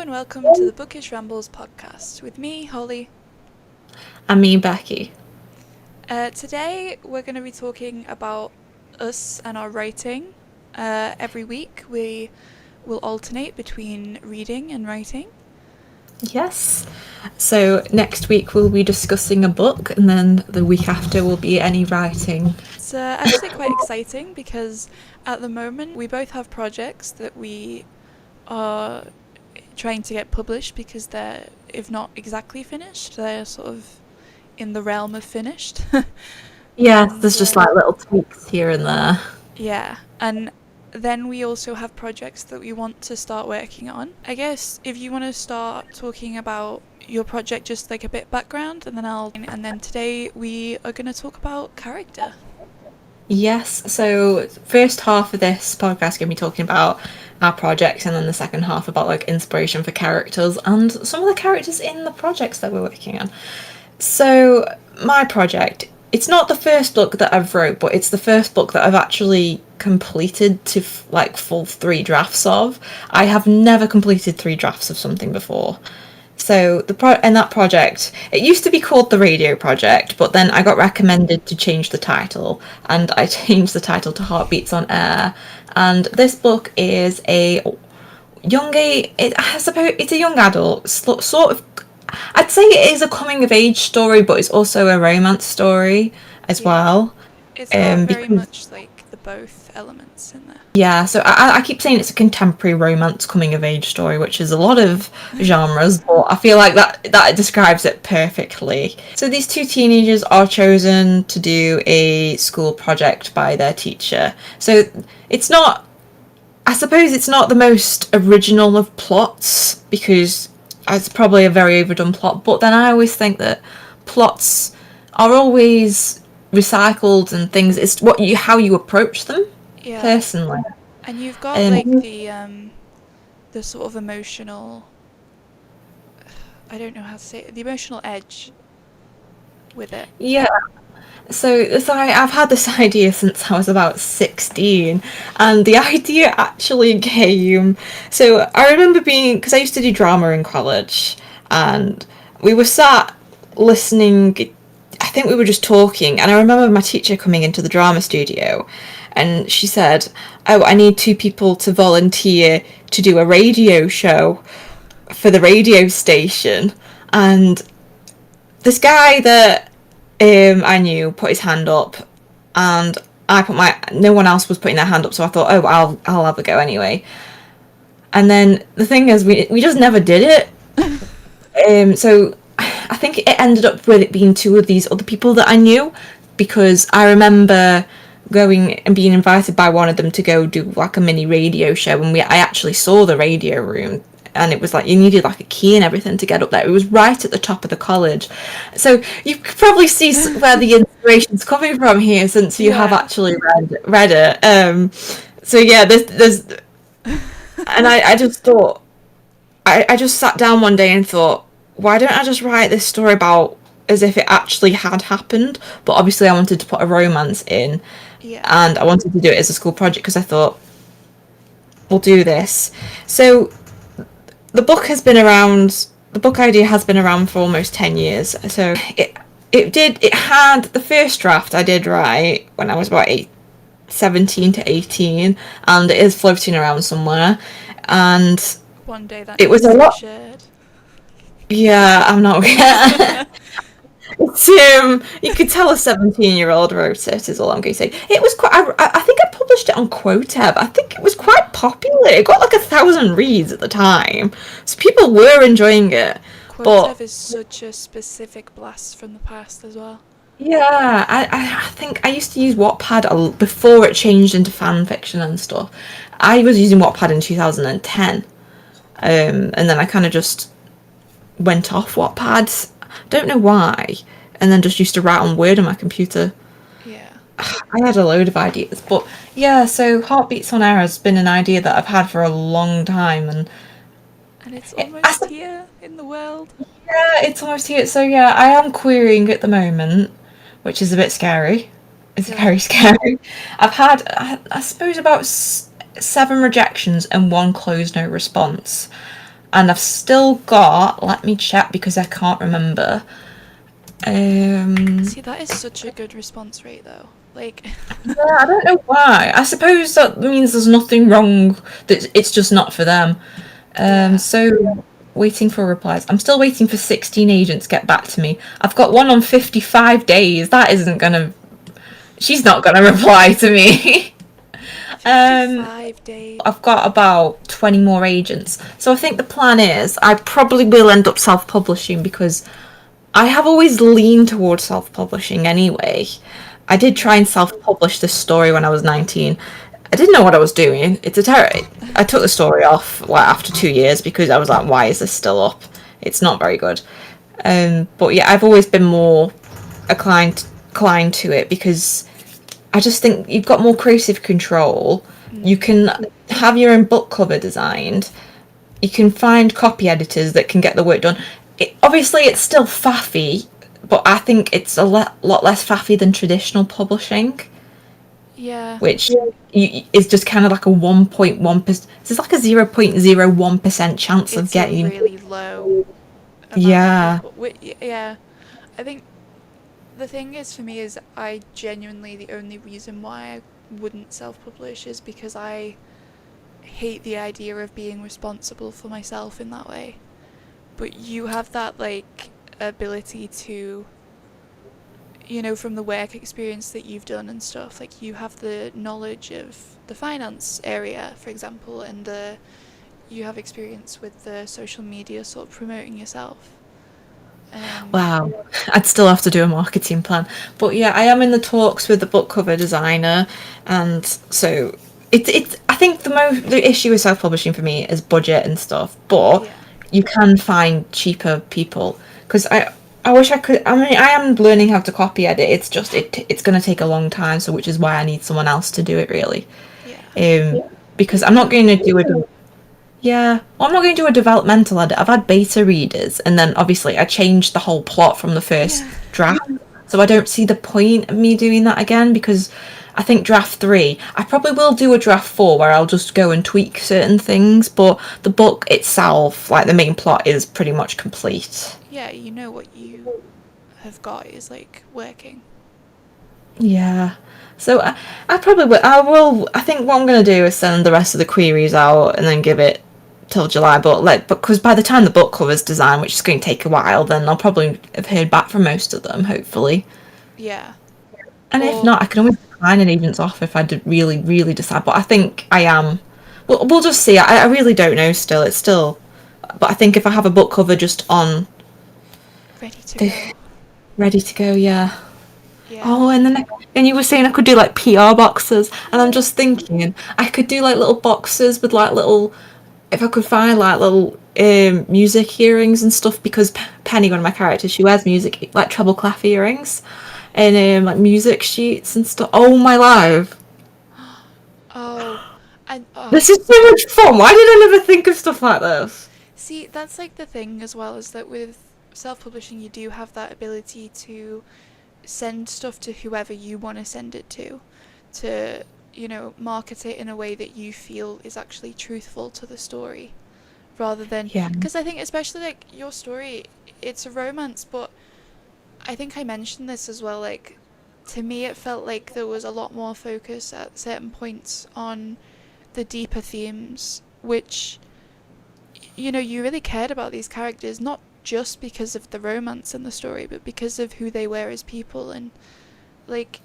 and welcome to the Bookish Rambles podcast with me, Holly. And me, Becky. Today we're going to be talking about us and our writing. Every week we will alternate between reading and writing. Yes. So next week we'll be discussing a book, and then the week after will be any writing. It's actually quite exciting because at the moment we both have projects that we are trying to get published because they're, if not exactly finished, they're sort of in the realm of finished. Yeah, there's just like little tweaks here and there. Yeah, and then we also have projects that we want to start working on. I guess if you want to start talking about your project, just like a bit background, and then today we are going to talk about character. Yes, so first half of this podcast going to be talking about our projects, and then the second half about like inspiration for characters and some of the characters in the projects that we're working on. So my project, it's not the first book that I've wrote, but it's the first book that I've actually completed to like full 3 drafts of. I have never completed 3 drafts of something before. So in that project, it used to be called the Radio Project, but then I got recommended to change the title, and I changed the title to Heartbeats on Air. And this book is I suppose it's a young adult sort of. I'd say it is a coming of age story, but it's also a romance story as well. It's got very much like the both elements in there. Yeah, so I keep saying it's a contemporary romance coming of age story, which is a lot of genres, but I feel like that describes it perfectly. So these 2 teenagers are chosen to do a school project by their teacher. So I suppose it's not the most original of plots, because it's probably a very overdone plot, but then I always think that plots are always recycled and things. It's how you approach them. Yeah. Personally. And you've got like the sort of emotional, I don't know how to say it, the emotional edge with it. Yeah. So I've had this idea since I was about 16, and the idea actually came. So I remember because I used to do drama in college, and we were sat listening. I think we were just talking, and I remember my teacher coming into the drama studio, and she said, "Oh, I need 2 people to volunteer to do a radio show for the radio station." And this guy that I knew put his hand up, and no one else was putting their hand up, so I thought, oh, I'll have a go anyway. And then the thing is, we just never did it. So I think it ended up with it being 2 of these other people that I knew, because I remember going and being invited by one of them to go do like a mini radio show, and I actually saw the radio room, and it was like you needed like a key and everything to get up there. It was right at the top of the college, so you could probably see where the inspiration's coming from here, since you have actually read it. So yeah, there's and I just thought, I just sat down one day and thought, why don't I just write this story about as if it actually had happened? But obviously I wanted to put a romance in, and I wanted to do it as a school project, because I thought, we'll do this. So the book idea has been around for almost 10 years. So it had the first draft I did write when I was about 17 to 18, and it is floating around somewhere. And one day that it was a lot shared. Yeah, I'm not. It's you could tell a 17-year-old wrote it, is all I'm going to say. It was quite. I think I published it on Quoteb. I think it was quite popular. It got like 1,000 reads at the time, so people were enjoying it. Quoteb is such a specific blast from the past as well. Yeah, I think I used to use Wattpad before it changed into fan fiction and stuff. I was using Wattpad in 2010, and then I kind of just went off Wattpad. Don't know why, and then just used to write on Word on my computer. Yeah. I had a load of ideas, but yeah, so Heartbeats on Air has been an idea that I've had for a long time, and it's almost here in the world. Yeah, it's almost here. So yeah, I am querying at the moment, which is a bit scary. It's very scary. I've had, I suppose, about 7 rejections and 1 closed no response. and I've still got, let me check because I can't remember. See, that is such a good response rate, though. Like, Yeah, I don't know why. I suppose that means there's nothing wrong, that it's just not for them. yeah. So waiting for replies. I'm still waiting for 16 agents to get back to me. I've got one on 55 days. That isn't gonna. She's not gonna reply to me. um, 55 days. I've got about 20 more agents. So I think the plan is I probably will end up self-publishing because I have always leaned towards self-publishing anyway. I did try and self-publish this story when I was 19. I didn't know what I was doing. I took the story off like after 2 years because I was like, why is this still up? It's not very good. But yeah, I've always been more inclined to it because I just think you've got more creative control. You can have your own book cover designed. You can find copy editors that can get the work done. Obviously, it's still faffy, but I think it's a lot less faffy than traditional publishing, Yeah. which is just kind of like a 1.1%. It's like a 0.01% chance of It's a getting. really low amount Yeah. of people. Yeah. I think the thing is for me is I genuinely, the only reason why I wouldn't self-publish is because I hate the idea of being responsible for myself in that way. But you have that like ability to, from the work experience that you've done and stuff, like you have the knowledge of the finance area, for example, and you have experience with the social media sort of promoting yourself. Wow, I'd still have to do a marketing plan. But yeah, I am in the talks with the book cover designer, and so it's. I think the issue with self publishing for me is budget and stuff. But Yeah. you can find cheaper people because I wish I could. I mean, I am learning how to copy edit. It's just it's going to take a long time, so which is why I need someone else to do it really. Yeah. Because I'm not going to do it. Yeah, well, I'm not going to do a developmental edit. I've had beta readers, and then obviously I changed the whole plot from the first Yeah. draft. So I don't see the point of me doing that again because I think draft 3, I probably will do a draft 4 where I'll just go and tweak certain things, but the book itself, like the main plot, is pretty much complete. Yeah, you know what you have got is like working. Yeah. So I probably will. I will. I think what I'm going to do is send the rest of the queries out and then give it till July. But because by the time the book cover's designed, which is going to take a while, then I'll probably have heard back from most of them, hopefully. Yeah. And if Or not, I can always decline an agent's offer if I did really, really decide. But I think I am. We'll just see. I really don't know still. It's still. But I think if I have a book cover just on ready to the go. ready to go, yeah. Yeah. Oh, and you were saying I could do like PR boxes, and I'm just thinking I could do like little boxes with like little, if I could find like little music earrings and stuff because Penny, one of my characters, she wears music like treble clef earrings, and like music sheets and stuff. Oh my life, Oh, and this is so much fun. Why did I never think of stuff like this? see, that's like the thing as well, is that with self-publishing you do have that ability to send stuff to whoever you want to send it to, market it in a way that you feel is actually truthful to the story, rather than, Yeah, because I think especially like your story, it's a romance, but I think I mentioned this as well, like to me it felt like there was a lot more focus at certain points on the deeper themes, which you really cared about these characters, not just because of the romance in the story, but because of who they were as people. And like,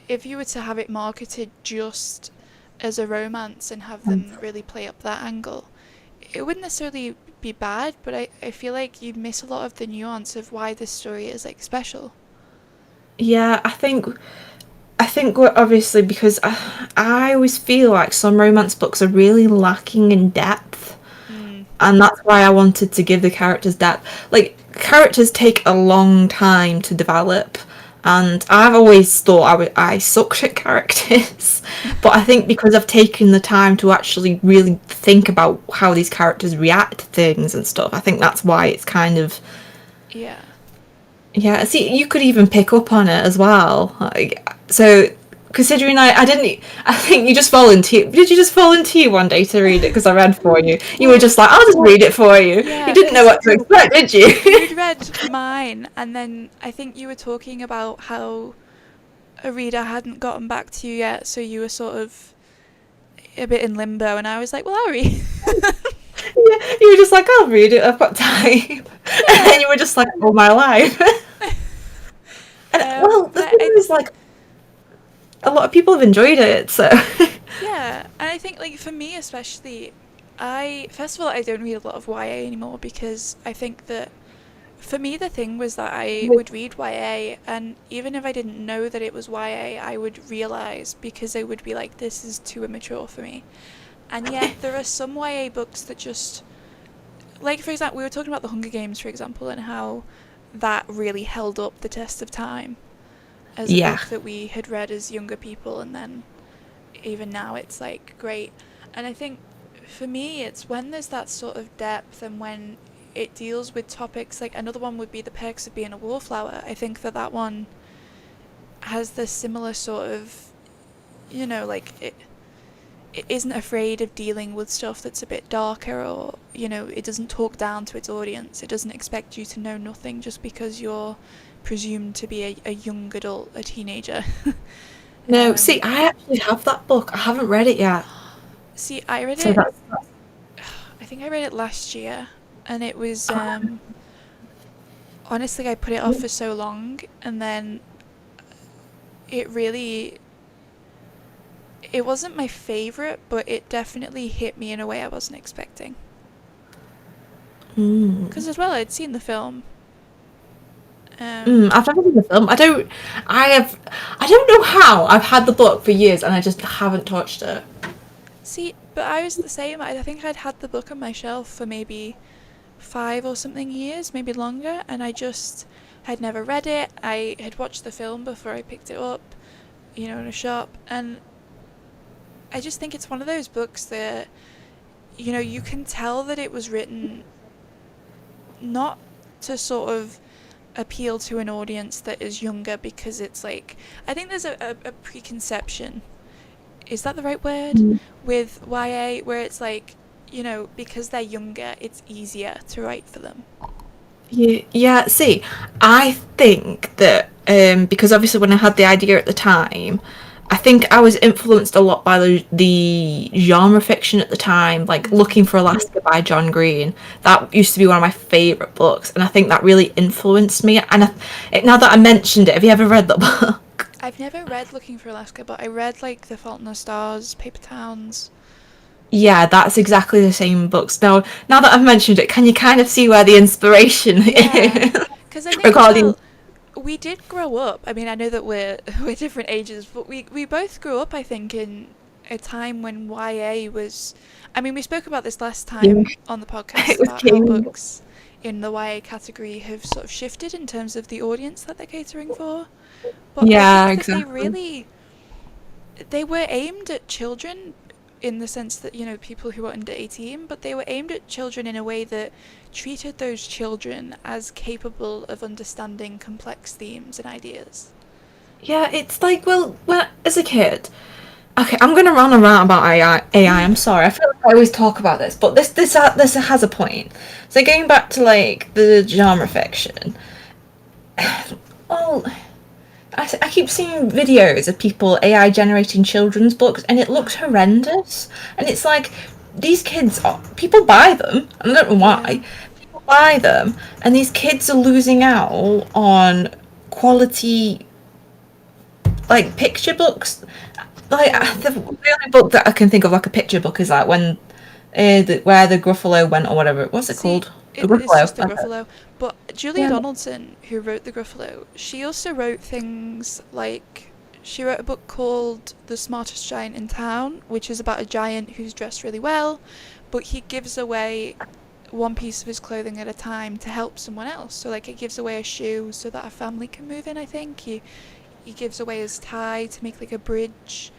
if you were to have it marketed just as a romance and have them really play up that angle, it wouldn't necessarily be bad, but I feel like you'd miss a lot of the nuance of why this story is like special. yeah. I think we're obviously because I always feel like some romance books are really lacking in depth. Mm. And that's why I wanted to give the characters depth. Like, characters take a long time to develop, and I've always thought I sucked at characters. But I think because I've taken the time to actually really think about how these characters react to things and stuff, I think that's why it's kind of. Yeah. Yeah, see, you could even pick up on it as well. Like, so considering I think you just volunteered. Did you just volunteer one day to read it because I read for you? You were just like, I'll just read it for you. Yeah, You didn't know 'cause what to expect, did you? you'd read mine, and then I think you were talking about how a reader hadn't gotten back to you yet, so you were sort of a bit in limbo, and I was like, well, I'll read. You were just like, I'll read it, I've got time. And then you were just like, all my life. And well, the But thing is, like, a lot of people have enjoyed it, so. yeah, and I think, like, for me especially, first of all, I don't read a lot of YA anymore because I think that for me the thing was that I would read YA, and even if I didn't know that it was YA, I would realise because I would be like, this is too immature for me. And yet there are some YA books that just, like, for example, we were talking about the Hunger Games, for example, and how that really held up the test of time as a Yeah. book that we had read as younger people, and then even now it's like great. And I think for me it's when there's that sort of depth, and when it deals with topics, like another one would be The Perks of Being a Wallflower. I think that that one has this similar sort of, like it isn't afraid of dealing with stuff that's a bit darker, or it doesn't talk down to its audience. It doesn't expect you to know nothing just because you're presumed to be a young adult, a teenager. No, see, I actually have that book. I haven't read it yet. See, I read So it, that's. I think I read it last year, and it was honestly, I put it off for so long, and then it really, it wasn't my favorite, but it definitely hit me in a way I wasn't expecting. Because as well, I'd seen the film. I've never seen the film. I don't know how. I've had the book for years and I just haven't touched it. See, but I was the same. I think I'd had the book on my shelf for maybe 5 or something years, maybe longer, and I just had never read it. I had watched the film before I picked it up, in a shop, and I just think it's one of those books that, you can tell that it was written not to sort of appeal to an audience that is younger, because it's like, I think there's a preconception, is that the right word, with YA, where it's like, because they're younger, it's easier to write for them. Yeah, see, I think that because obviously when I had the idea at the time, I think I was influenced a lot by the genre fiction at the time, like Looking for Alaska by John Green. That used to be one of my favourite books, and I think that really influenced me. And now that I mentioned it, have you ever read that book? I've never read Looking for Alaska, but I read like The Fault in Our Stars, Paper Towns. Yeah, that's exactly the same books. Now that I've mentioned it, can you kind of see where the inspiration Yeah, is? because I think as Regarding. well, we did grow up. I mean, I know that we're different ages, but we both grew up, I think, in a time when YA was. I mean, we spoke about this last Yeah, time on the podcast it was about how king. books in the YA category have sort of shifted in terms of the audience that they're catering for. But I Yeah, think that exactly. they were aimed at children, in the sense that, people who were under 18, but they were aimed at children in a way that treated those children as capable of understanding complex themes and ideas. Yeah, it's like, well, as a kid. Okay, I'm gonna run around about AI. I'm sorry. I feel like I always talk about this, but this has a point. So going back to like the genre fiction. Well, I keep seeing videos of people AI generating children's books, and it looks horrendous. And it's like these kids, people buy them. I don't know Yeah. why. People buy them, and these kids are losing out on quality, like picture books. Like Yeah. the only book that I can think of like a picture book is like when, where the Gruffalo went or whatever. What's it See, called? The it's Gruffalo. just the That's it. Gruffalo. But Julia Yeah. Donaldson, who wrote the Gruffalo, she also wrote things like, she wrote a book called The Smartest Giant in Town, which is about a giant who's dressed really well, but he gives away one piece of his clothing at a time to help someone else. So like, he gives away a shoe so that a family can move in, I think. He gives away his tie to make like a bridge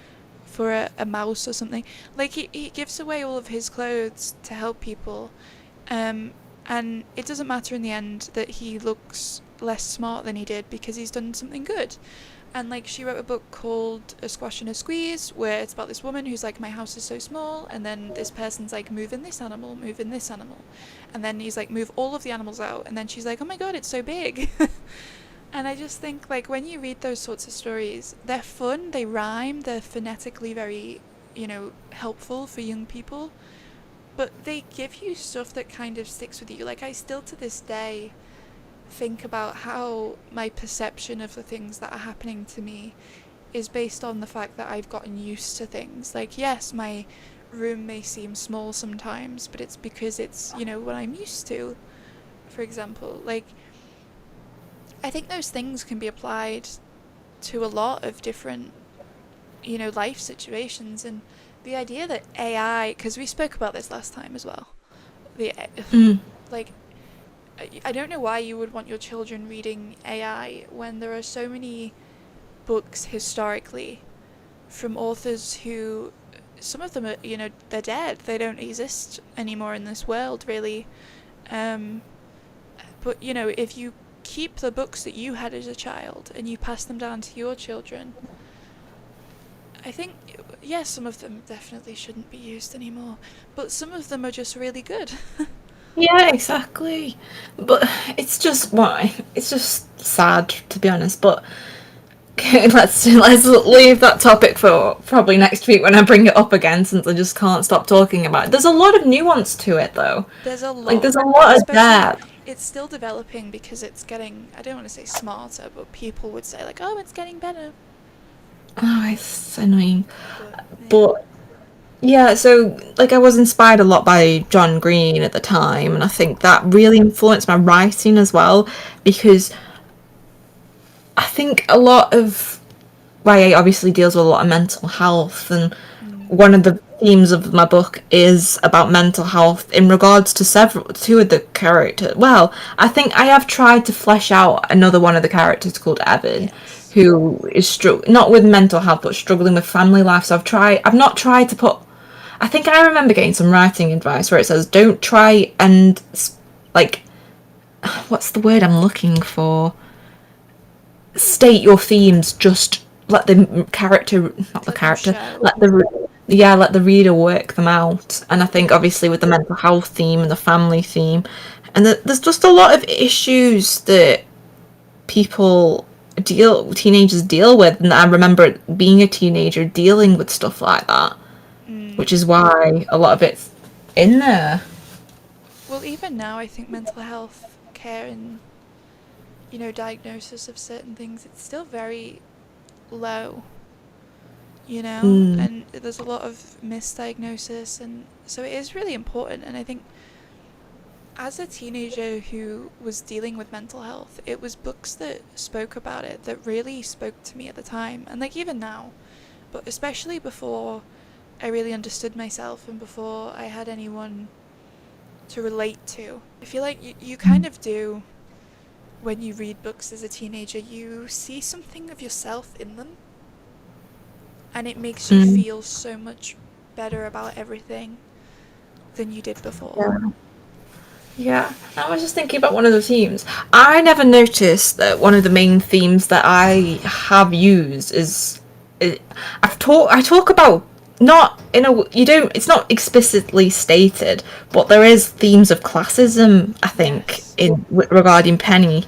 for a mouse or something. Like, he gives away all of his clothes to help people. Um, and it doesn't matter in the end that he looks less smart than he did, because he's done something good. And like she wrote a book called A Squash and a Squeeze, where it's about this woman who's like, my house is so small, and then this person's like, move in this animal, move in this animal, and then he's like, move all of the animals out, and then she's like, oh my god, it's so big. And I just think like when you read those sorts of stories, they're fun, they rhyme, they're phonetically very, helpful for young people, but they give you stuff that kind of sticks with you. Like I still to this day think about how my perception of the things that are happening to me is based on the fact that I've gotten used to things. Like, yes, my room may seem small sometimes, but it's because it's, what I'm used to, for example. Like, I think those things can be applied to a lot of different, life situations. And the idea that AI, because we spoke about this last time as well, the, Mm. like, I don't know why you would want your children reading AI when there are so many books historically from authors who, some of them are, they're dead. They don't exist anymore in this world, really. But, if you keep the books that you had as a child and you pass them down to your children, I think, yes, some of them definitely shouldn't be used anymore, but some of them are just really good. Yeah, exactly. But it's just why it's just sad to be honest. But let's leave that topic for probably next week when I bring it up again, since I just can't stop talking about it. There's a lot of nuance to it though. There's a Like lot, there's a lot of especially depth. it's still developing because it's getting, I don't want to say smarter, but people would say like, oh, it's getting better. Oh, it's annoying. But yeah. But yeah, so like I was inspired a lot by John Green at the time, and I think that really influenced my writing as well, because I think a lot of YA obviously deals with a lot of mental health, and Mm. one of the themes of my book is about mental health in regards to two of the characters. Well, I think I have tried to flesh out another one of the characters called Evan, Yes. who is not with mental health but struggling with family life. So I've not tried to put. I think I remember getting some writing advice where it says don't try and like, what's the word I'm looking for? State your themes, just let the character, not the Let them character, show. let the reader work them out. And I think Yeah. obviously with the mental health theme and the family theme, and there's just a lot of issues that teenagers deal with, and I remember being a teenager dealing with stuff like that, Mm. which is why a lot of it's in there. Well, even now, I think mental health care and, diagnosis of certain things, it's still very low, Mm. and there's a lot of misdiagnosis, and so it is really important. And I think as a teenager who was dealing with mental health, it was books that spoke about it that really spoke to me at the time, and like even now, but especially before I really understood myself and before I had anyone to relate to. I feel like you kind of do when you read books as a teenager, you see something of yourself in them, and it makes you Mm. feel so much better about everything than you did before. Yeah. Yeah, I was just thinking about one of the themes. I never noticed that one of the main themes that I have used is, it, I talk about, not in a, you don't, it's not explicitly stated, but there is themes of classism, I think, Yes. regarding Penny.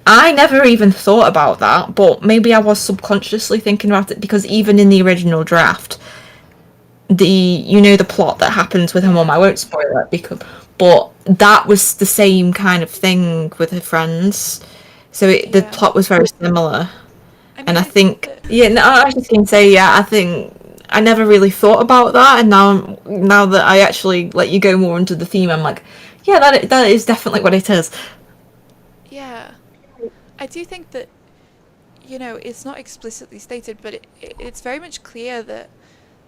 I never even thought about that, but maybe I was subconsciously thinking about it, because even in the original draft, the plot that happens with her Yeah. mum, I won't spoil it, because but that was the same kind of thing with her friends, so the Yeah. plot was very similar. I And mean, I I think think, that, yeah, no, I was just gonna say, yeah, I think I never really thought about that, and now that I actually let you go more into the theme, I'm like, yeah, that is definitely what it is. yeah, I do think that, it's not explicitly stated, but it's very much clear that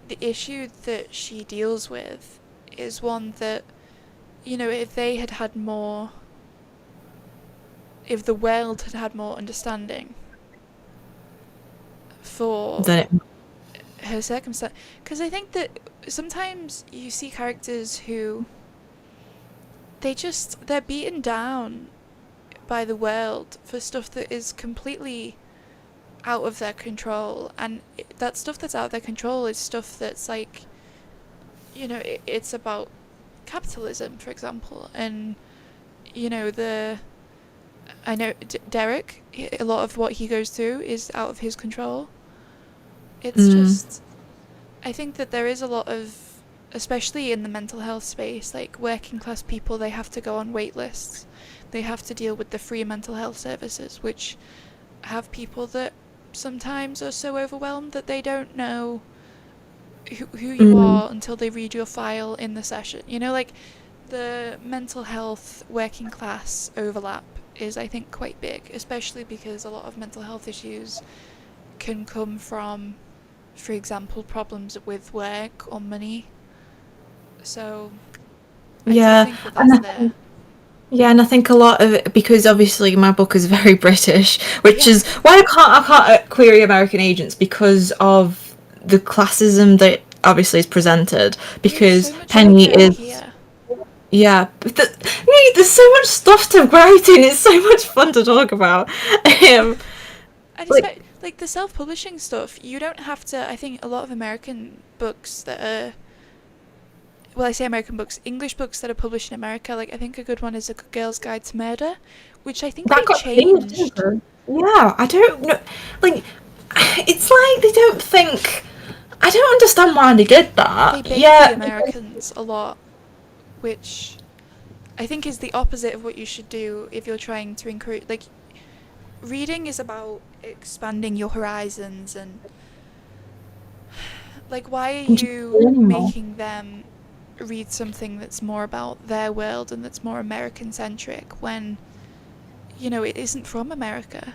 the issue that she deals with is one that, if they had had more, if the world had had more understanding for Then it, her circumstance. Because I think that sometimes you see characters who, they're beaten down by the world for stuff that is completely out of their control, and that stuff that's out of their control is stuff that's like, it's about capitalism, for example, and the I know Derek, a lot of what he goes through is out of his control. It's Mm. just, I think that there is a lot of, especially in the mental health space, like working class people, they have to go on wait lists. They have to deal with the free mental health services, which have people that sometimes are so overwhelmed that they don't know who you Mm. are until they read your file in the session. Like the mental health working class overlap is, I think, quite big, especially because a lot of mental health issues can come from, for example, problems with work or money. So I do Yeah, think that and that's there. I think a lot of it, because obviously my book is very British, which Yeah, is why I can't query American agents because of the classism that obviously is presented. but it's Because so much Penny bigger is, here. yeah, but there's so much stuff to write in. It's so much fun to talk about. Um, And like like the self-publishing stuff, you don't have to. I think a lot of American books that are, well, I say American books, English books that are published in America. Like I think a good one is A Girl's Guide to Murder, which I think that they got changed, didn't changed. it? Yeah, I don't know. Like, it's like they don't think. I don't understand why they did They that. baby Yeah, Americans a lot, which I think is the opposite of what you should do if you're trying to encourage. Like reading is about expanding your horizons, and like why are just you learning more. making them read something that's more about their world and that's more American centric when it isn't from America.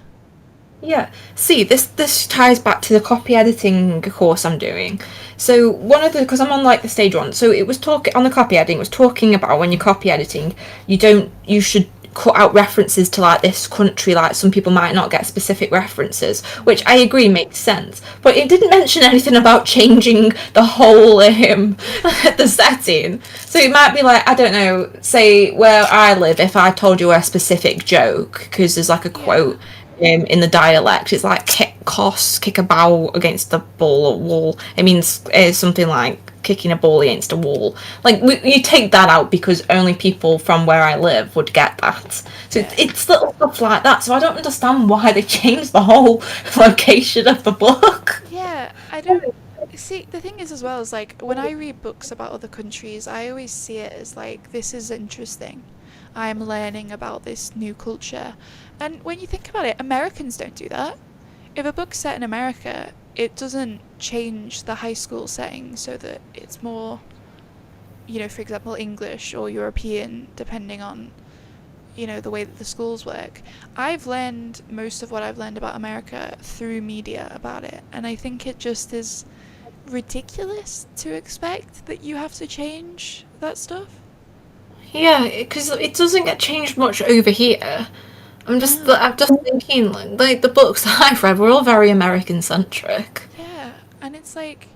Yeah. See, this ties back to the copy editing course I'm doing. So one of the because I'm on like the stage one, so it was talking on the copy editing it was talking about when you're copy editing, you should cut out references to like this country. Like some people might not get specific references, which I agree makes sense. But it didn't mention anything about changing the whole the setting. So it might be like I don't know, say where I live. If I told you a specific joke because there's like a Yeah. quote in the dialect, it's like kick a ball against the wall. It means something like kicking a ball against a wall. Like you take that out because only people from where I live would get that. So Yeah. it's little stuff like that. So I don't understand why they changed the whole location of the book. Yeah, I don't see. The thing is as well is like when I read books about other countries, I always see it as like this is interesting. I'm learning about this new culture. And when you think about it, Americans don't do that. If a book's set in America, it doesn't change the high school setting so that it's more, for example, English or European, depending on, the way that the schools work. I've learned most of what I've learned about America through media about it, and I think it just is ridiculous to expect that you have to change that stuff. Yeah, because it doesn't get changed much over here. No. I'm just thinking like the books that I've read were all very American centric. Yeah, and it's like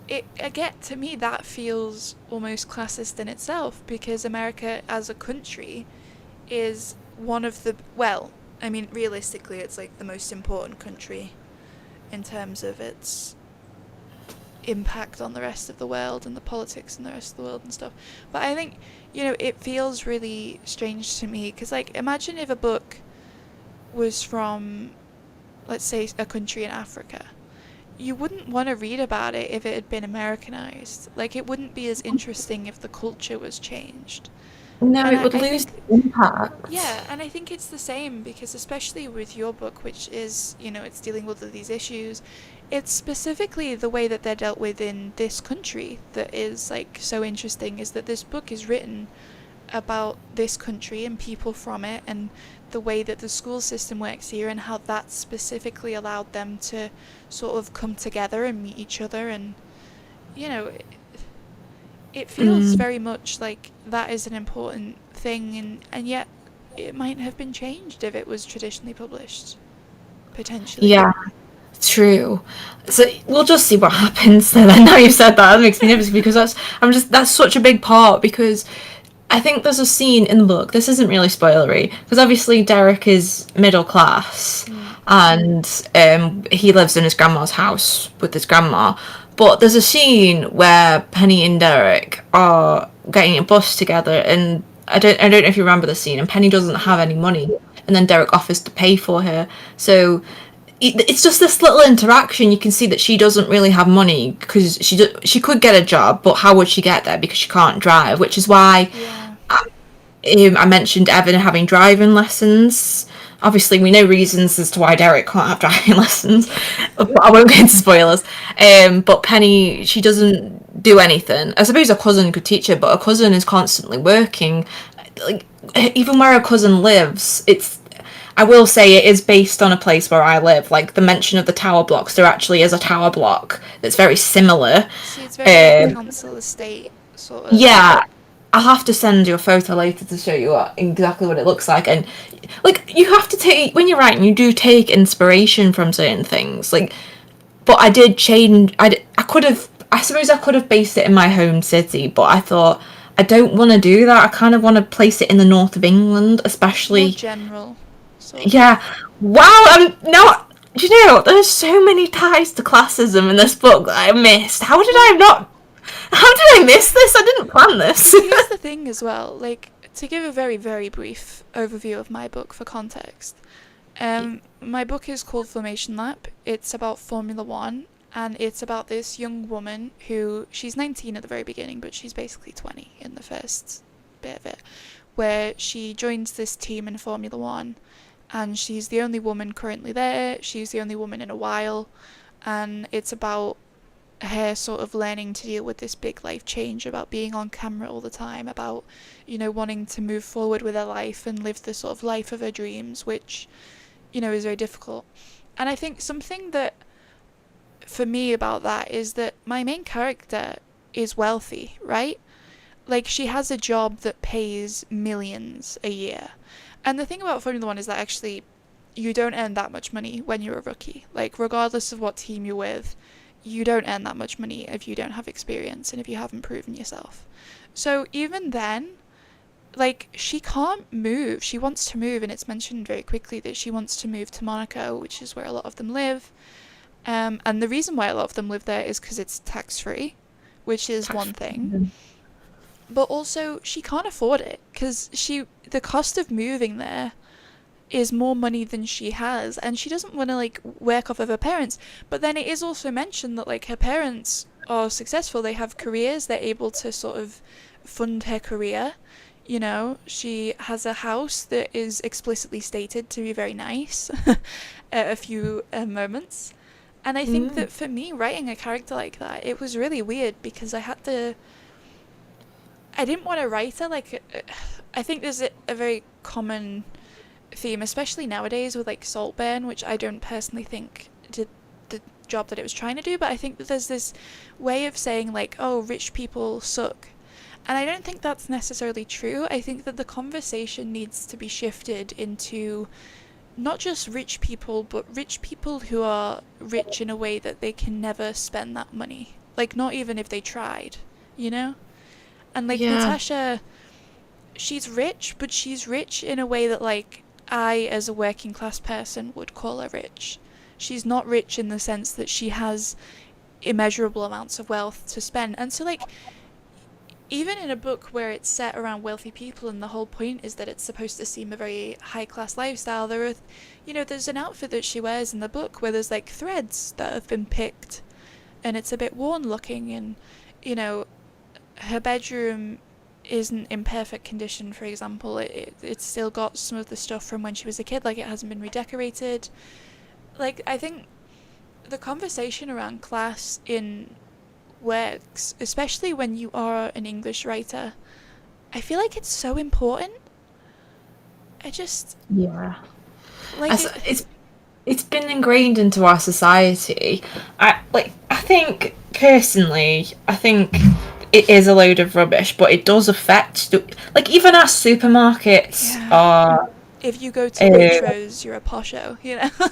it again to me that feels almost classist in itself because America as a country is one of the well, I mean realistically it's like the most important country in terms of its impact on the rest of the world and the politics in the rest of the world and stuff. But I think, it feels really strange to me because, like, imagine if a book was from, let's say, a country in Africa. You wouldn't want to read about it if it had been Americanized. Like, it wouldn't be as interesting if the culture was changed. No, And it I, would I lose think the impact. yeah, and I think it's the same because especially with your book, which is, it's dealing with all these issues, it's specifically the way that they're dealt with in this country that is like so interesting is that this book is written about this country and people from it and the way that the school system works here and how that specifically allowed them to sort of come together and meet each other and you know it feels Mm, very much like that is an important thing and yet it might have been changed if it was traditionally published potentially. yeah, true. So we'll just see what happens. So then, now you've said that, that makes me nervous because that's such a big part because I think there's a scene in the book. This isn't really spoilery because obviously Derek is middle class, Mm. and he lives in his grandma's house with his grandma. But there's a scene where Penny and Derek are getting a bus together, and I don't know if you remember the scene. And Penny doesn't have any money, and then Derek offers to pay for her. So it's just this little interaction. You can see that she doesn't really have money because she could get a job, but how would she get there because she can't drive? Which is why Yeah. I mentioned Evan having driving lessons. Obviously, we know reasons as to why Derek can't have driving lessons. I won't get into spoilers. But Penny, she doesn't do anything. I suppose her cousin could teach her, but her cousin is constantly working. Like, even where her cousin lives, I will say it is based on a place where I live. Like, the mention of the tower blocks, there actually is a tower block that's very similar. See, it's very like council estate sort of. Yeah, I'll have to send you a photo later to show you exactly what it looks like. And like, you have to take, when you're writing, you do take inspiration from certain things. Like, but I did change. I could have. I suppose I could have based it in my home city, but I thought I don't want to do that. I kind of want to place it in the north of England, especially. More general. Sort of. Yeah. Wow. I'm not. Do you know? There's so many ties to classism in this book that I missed. How did I not? How did I miss this? I didn't plan this. Here's the thing as well, like, to give a very, very brief overview of my book for context. My book is called Formation Lap. It's about Formula One, and it's about this young woman who, she's 19 at the very beginning, but she's basically 20 in the first bit of it, where she joins this team in Formula One, and she's the only woman currently there, she's the only woman in a while, and it's about her sort of learning to deal with this big life change, about being on camera all the time, about, you know, wanting to move forward with her life and live the sort of life of her dreams, which, you know, is very difficult. And I think something that, for me, about that is that my main character is wealthy, right? Like, she has a job that pays millions a year. And the thing about Formula One is that actually you don't earn that much money when you're a rookie. Like, regardless of what team you're with, you don't earn that much money if you don't have experience and if you haven't proven yourself. So even then, like, she can't move. She wants to move, and it's mentioned very quickly that she wants to move to Monaco, which is where a lot of them live. And the reason why a lot of them live there is because it's tax-free, which is one thing. But also, she can't afford it, because the cost of moving there is more money than she has, and she doesn't want to, like, work off of her parents. But then it is also mentioned that, like, her parents are successful, they have careers, they're able to sort of fund her career. You know, she has a house that is explicitly stated to be very nice at a few moments. And I think that for me, writing a character like that, it was really weird, because I didn't want to write her like, I think there's a very common theme, especially nowadays, with like Saltburn, which I don't personally think did the job that it was trying to do, but I think that there's this way of saying, like, oh, rich people suck. And I don't think that's necessarily true. I think that the conversation needs to be shifted into not just rich people, but rich people who are rich in a way that they can never spend that money. Like, not even if they tried, you know? And, like, Yeah. Natasha, she's rich, but she's rich in a way that, like, I, as a working class person, would call her rich. She's not rich in the sense that she has immeasurable amounts of wealth to spend. And so, like, even in a book where it's set around wealthy people and the whole point is that it's supposed to seem a very high-class lifestyle, there are, you know, there's an outfit that she wears in the book where there's, like, threads that have been picked, and it's a bit worn-looking, and, you know, her bedroom isn't in perfect condition, for example. It's still got some of the stuff from when she was a kid, like, it hasn't been redecorated. Like, I think the conversation around class in works, especially when you are an English writer, I feel like it's so important. Yeah. Like, It's been ingrained into our society. I think personally, I think it is a load of rubbish, but it does affect, like, even our supermarkets are. If you go to Waitrose, you're a posho, you know.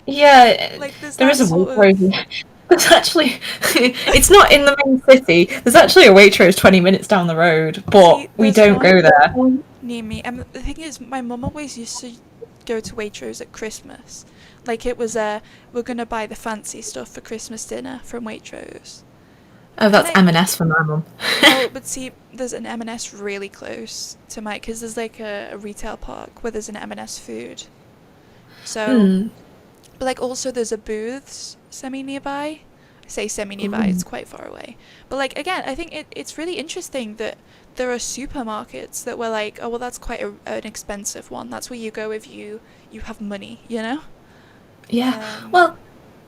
Yeah, Like, there's there that is a sort of. Waitrose. There's actually, it's not in the main city. There's actually a Waitrose 20 minutes down the road, but See, we there's don't go there. one near me, and the thing is, my mum always used to go to Waitrose at Christmas. Like it was we're gonna buy the fancy stuff for Christmas dinner from Waitrose. Oh, And that's M&S for my mum. oh, but see, there's an M&S really close to my, because there's like a retail park where there's an M&S food. So, Hmm. but like also there's a Booths semi nearby. I say semi nearby, Ooh. it's quite far away. But like again, I think it's really interesting that there are supermarkets that were like, oh well, that's quite an expensive one. That's where you go if you have money, you know. Yeah. Um, Well,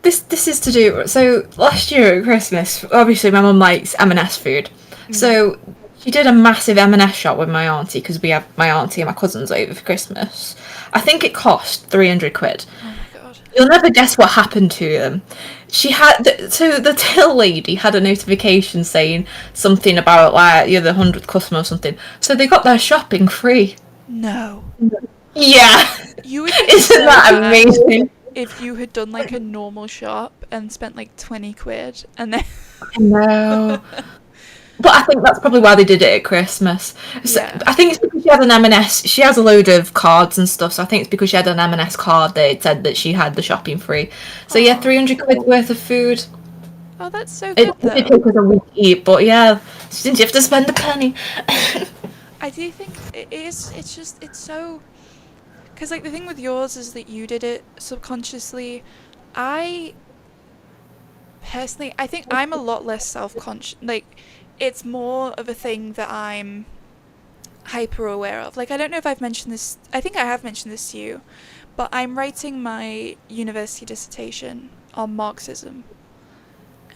this is to do. So last year at Christmas, obviously my mum likes M&S food, mm. so she did a massive M&S shop with my auntie because we had my auntie and my cousins over for Christmas. I think it cost 300 quid. Oh my god. You'll never guess what happened to them. She had so the till lady had a notification saying something about like you're the 100th customer or something. So they got their shopping free. No. Yeah, You would be isn't so that mad amazing? if you had done like a normal shop and spent like 20 quid and then No. But I think that's probably why they did it at Christmas. So, yeah. I think it's because she had an M&S. She has a load of cards and stuff, so I think it's because she had an M&S card that it said that she had the shopping free. So yeah, Oh. 300 quid worth of food. Oh, that's so It good did though. take us a week to eat, but yeah, she didn't have to spend a penny. I do think it is, it's just, it's so, because like the thing with yours is that you did it subconsciously. I personally, I think I'm a lot less self-conscious. Like, it's more of a thing that I'm hyper aware of. Like, I don't know if I've mentioned this, I think I have mentioned this to you, but I'm writing my university dissertation on Marxism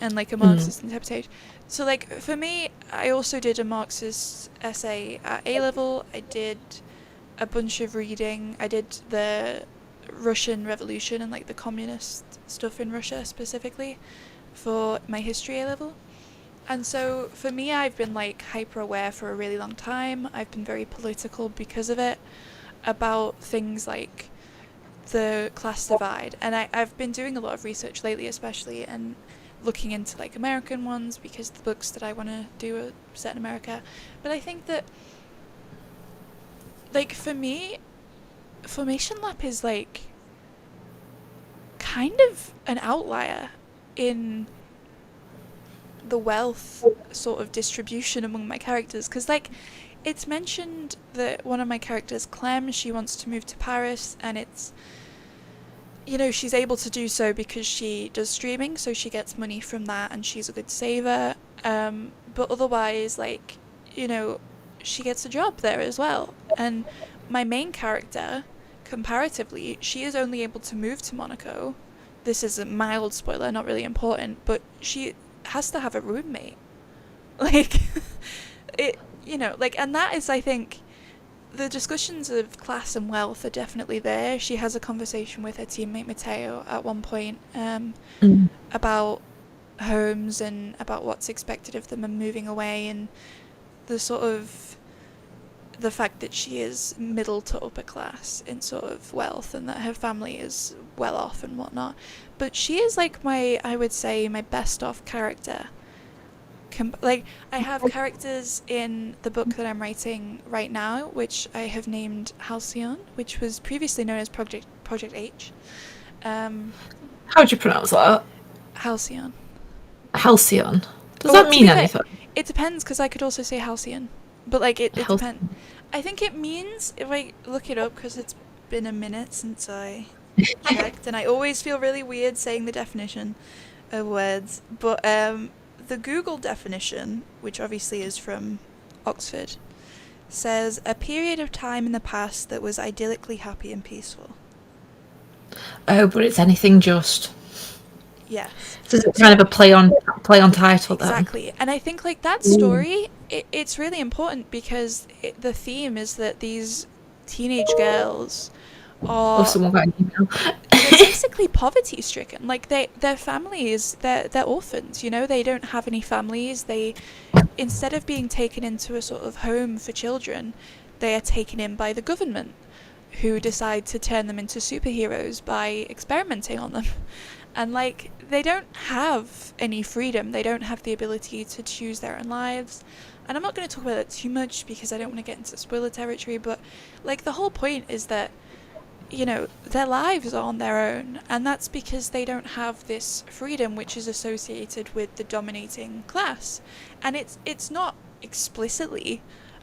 and like a Mm. Marxist interpretation. So like for me, I also did a Marxist essay at A level. I did a bunch of reading. I did the Russian Revolution and like the communist stuff in Russia specifically for my history A level. And so for me, I've been like hyper aware for a really long time. I've been very political because of it, about things like the class divide. And I've been doing a lot of research lately, especially, and looking into like American ones because the books that I want to do are set in America. But I think that, like, for me, Formation Lab is like kind of an outlier in the wealth sort of distribution among my characters, because like it's mentioned that one of my characters, Clem, she wants to move to Paris, and it's, you know, she's able to do so because she does streaming, so she gets money from that and she's a good saver. But otherwise, like, you know, she gets a job there as well. And my main character, comparatively, she is only able to move to Monaco. This is a mild spoiler, not really important, but she has to have a roommate. Like, it, you know, like, and that is, I think, the discussions of class and wealth are definitely there. She has a conversation with her teammate Matteo at one point Mm. about homes and about what's expected of them and moving away, and the sort of the fact that she is middle to upper class in sort of wealth and that her family is well off and whatnot. But she is like my, I would say, my best off character. Like, I have characters in the book that I'm writing right now, which I have named Halcyon, which was previously known as Project H. How do you pronounce that? Halcyon. Halcyon. Does Well, that to mean be fair, anything? it depends, because I could also say Halcyon. But, like, it depends. Halcyon. I think it means, if I look it up, because it's been a minute since I checked, and I always feel really weird saying the definition of words, but the Google definition, which obviously is from Oxford, says a period of time in the past that was idyllically happy and peaceful. Oh, but it's anything just. Yes. So it's So kind of a play on title then. exactly. And I think like that story, it's really important because the theme is that these teenage girls Or are, someone got an email. they're basically poverty stricken. Like their families, they're orphans, you know, they don't have any families. They, instead of being taken into a sort of home for children, they are taken in by the government, who decide to turn them into superheroes by experimenting on them. And like they don't have any freedom. They don't have the ability to choose their own lives. And I'm not going to talk about that too much because I don't want to get into spoiler territory, but like the whole point is that, their lives are on their own, and that's because they don't have this freedom which is associated with the dominating class. And it's not explicitly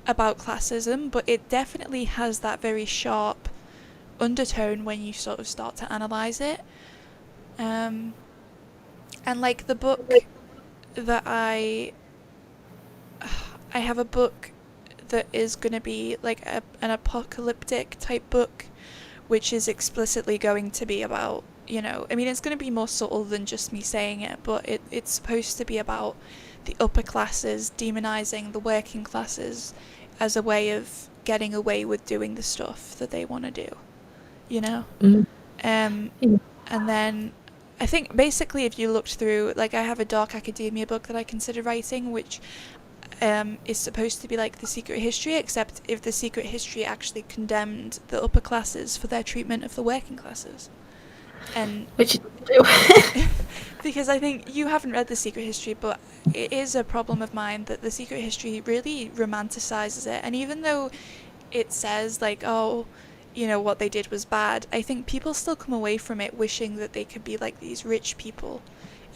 about classism, but it definitely has that very sharp undertone when you sort of start to analyze it. And like the book that I have a book that is going to be like an apocalyptic type book, which is explicitly going to be about, I mean, it's going to be more subtle than just me saying it, but it's supposed to be about the upper classes demonizing the working classes as a way of getting away with doing the stuff that they want to do, you know? Mm. Um, Yeah. and then I think basically if you looked through, like I have a dark academia book that I consider writing, which is supposed to be like The Secret History, except if The Secret History actually condemned the upper classes for their treatment of the working classes. And Which because I think you haven't read The Secret History, but it is a problem of mine that The Secret History really romanticizes it. And even though it says like, oh, what they did was bad, I think people still come away from it wishing that they could be like these rich people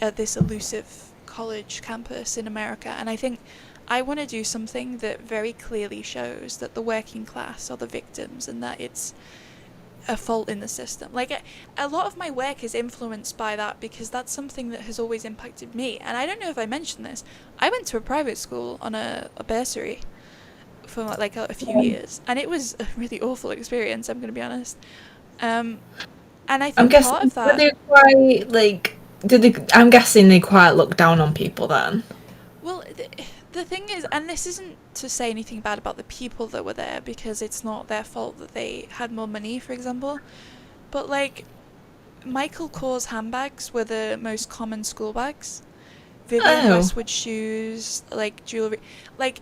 at this elusive college campus in America. And I think I want to do something that very clearly shows that the working class are the victims and that it's a fault in the system. Like, a lot of my work is influenced by that because that's something that has always impacted me. And I don't know if I mentioned this, I went to a private school on a bursary for like a few years, and it was a really awful experience, I'm going to be honest. And I I'm think part guessing of that... I'm guessing they quite look down on people then. Well, the thing is, and this isn't to say anything bad about the people that were there, because it's not their fault that they had more money, for example, but like, Michael Kors handbags were the most common school bags. Vivienne Oh. Westwood shoes, like jewelry, like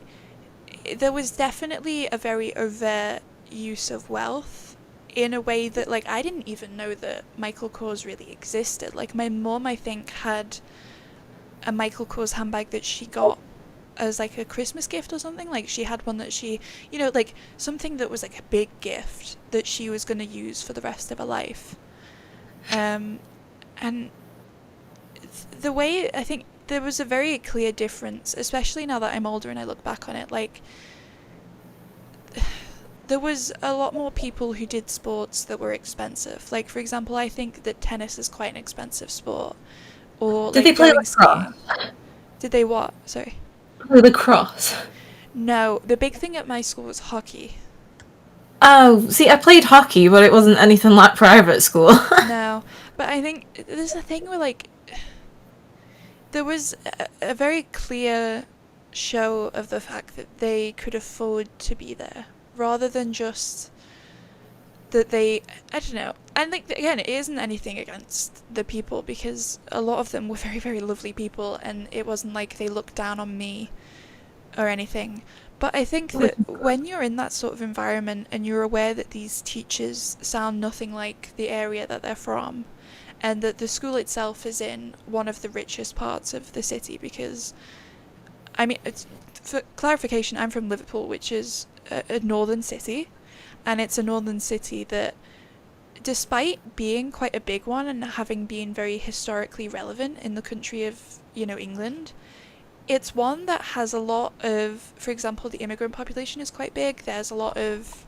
there was definitely a very overt use of wealth in a way that, like, I didn't even know that Michael Kors really existed. Like, my mom, I think, had a Michael Kors handbag that she got as like a Christmas gift or something. Like, she had one that she, like something that was like a big gift that she was going to use for the rest of her life. And the way, I think there was a very clear difference, especially now that I'm older and I look back on it, like, there was a lot more people who did sports that were expensive. Like, for example, I think that tennis is quite an expensive sport. Or, Did like, they play going lacrosse? skiing. Did they what? Sorry. Play lacrosse. No, the big thing at my school was hockey. Oh, see, I played hockey, but it wasn't anything like private school. No, but I think there's a thing where, like, there was a very clear show of the fact that they could afford to be there, rather than just that they, I don't know. And, like, again, it isn't anything against the people, because a lot of them were very, very lovely people, and it wasn't like they looked down on me or anything. But I think that when you're in that sort of environment and you're aware that these teachers sound nothing like the area that they're from, and that the school itself is in one of the richest parts of the city, because, I mean, for clarification, I'm from Liverpool, which is a northern city, and it's a northern city that, despite being quite a big one and having been very historically relevant in the country of, England, it's one that has a lot of, for example, the immigrant population is quite big. There's a lot of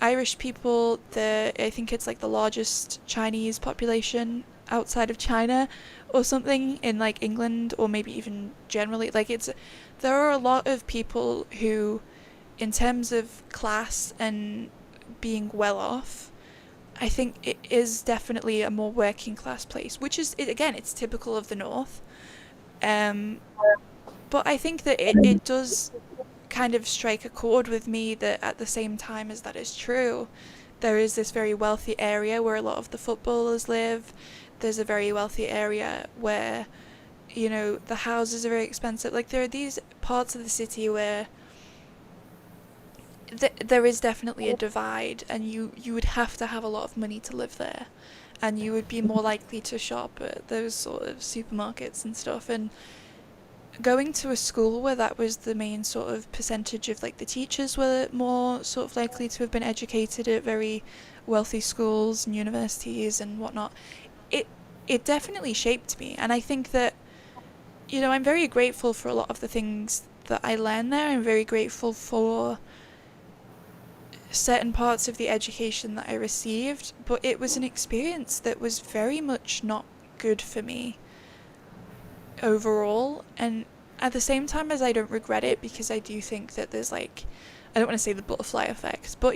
Irish people. I think it's like the largest Chinese population outside of China or something in like England, or maybe even generally. Like, there are a lot of people who, in terms of class and being well off, I think it is definitely a more working class place, which is, again, it's typical of the North. But I think that it does kind of strike a chord with me that at the same time as that is true, there is this very wealthy area where a lot of the footballers live. There's a very wealthy area where, the houses are very expensive. Like, there are these parts of the city where there is definitely a divide, and you would have to have a lot of money to live there, and you would be more likely to shop at those sort of supermarkets and stuff. And going to a school where that was the main sort of percentage of like the teachers were more sort of likely to have been educated at very wealthy schools and universities and whatnot, it it definitely shaped me. And I think that, I'm very grateful for a lot of the things that I learned there. I'm very grateful for certain parts of the education that I received, but it was an experience that was very much not good for me overall. And at the same time as I don't regret it, because I do think that there's like, I don't want to say the butterfly effect, but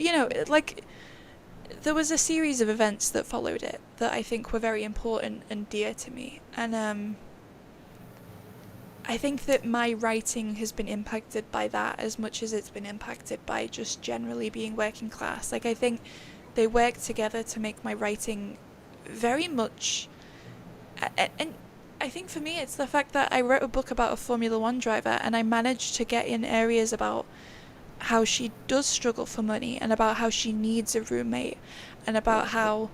like there was a series of events that followed it that I think were very important and dear to me. And I think that my writing has been impacted by that as much as it's been impacted by just generally being working class. Like, I think they work together to make my writing very much. And I think for me, it's the fact that I wrote a book about a Formula One driver and I managed to get in areas about how she does struggle for money and about how she needs a roommate and about how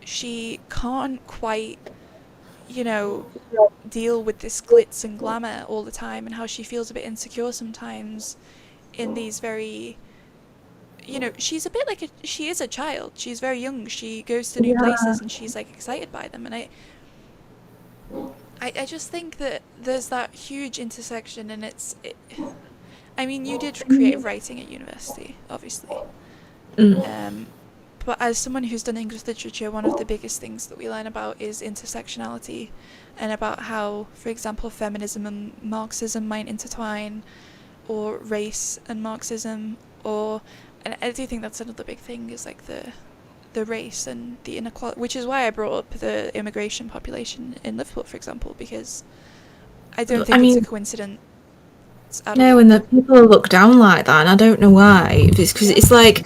she can't quite, deal with this glitz and glamour all the time, and how she feels a bit insecure sometimes in these very, she's a bit like she is a child. She's very young. She goes to new Yeah. places and she's like excited by them. And I just think that there's that huge intersection, and I mean, you did creative writing at university, obviously. Mm. But as someone who's done English literature, one of the biggest things that we learn about is intersectionality, and about how, for example, feminism and Marxism might intertwine, or race and Marxism, and I do think that's another big thing, is like the race and the inequality, which is why I brought up the immigration population in Liverpool, for example, because I don't I think it's a mean, coincidence at no, all. and the people are looked down like that, and I don't know why. It's because Yeah. it's like,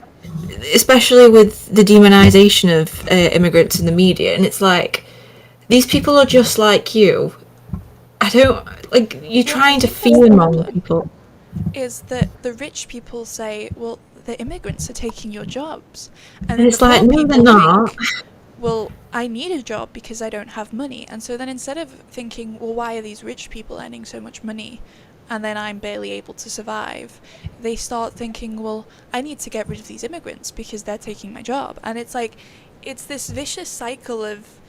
especially with the demonization of immigrants in the media, and it's like, these people are just like you. I don't like you Well, I trying to think that's the fearmonger problem, people. is that the rich people say, well, the immigrants are taking your jobs. And And then the it's like, poor no, they're people not. think, well, I need a job because I don't have money. And so then instead of thinking, well, why are these rich people earning so much money and then I'm barely able to survive, they start thinking, well, I need to get rid of these immigrants because they're taking my job. And it's like, it's this vicious cycle of,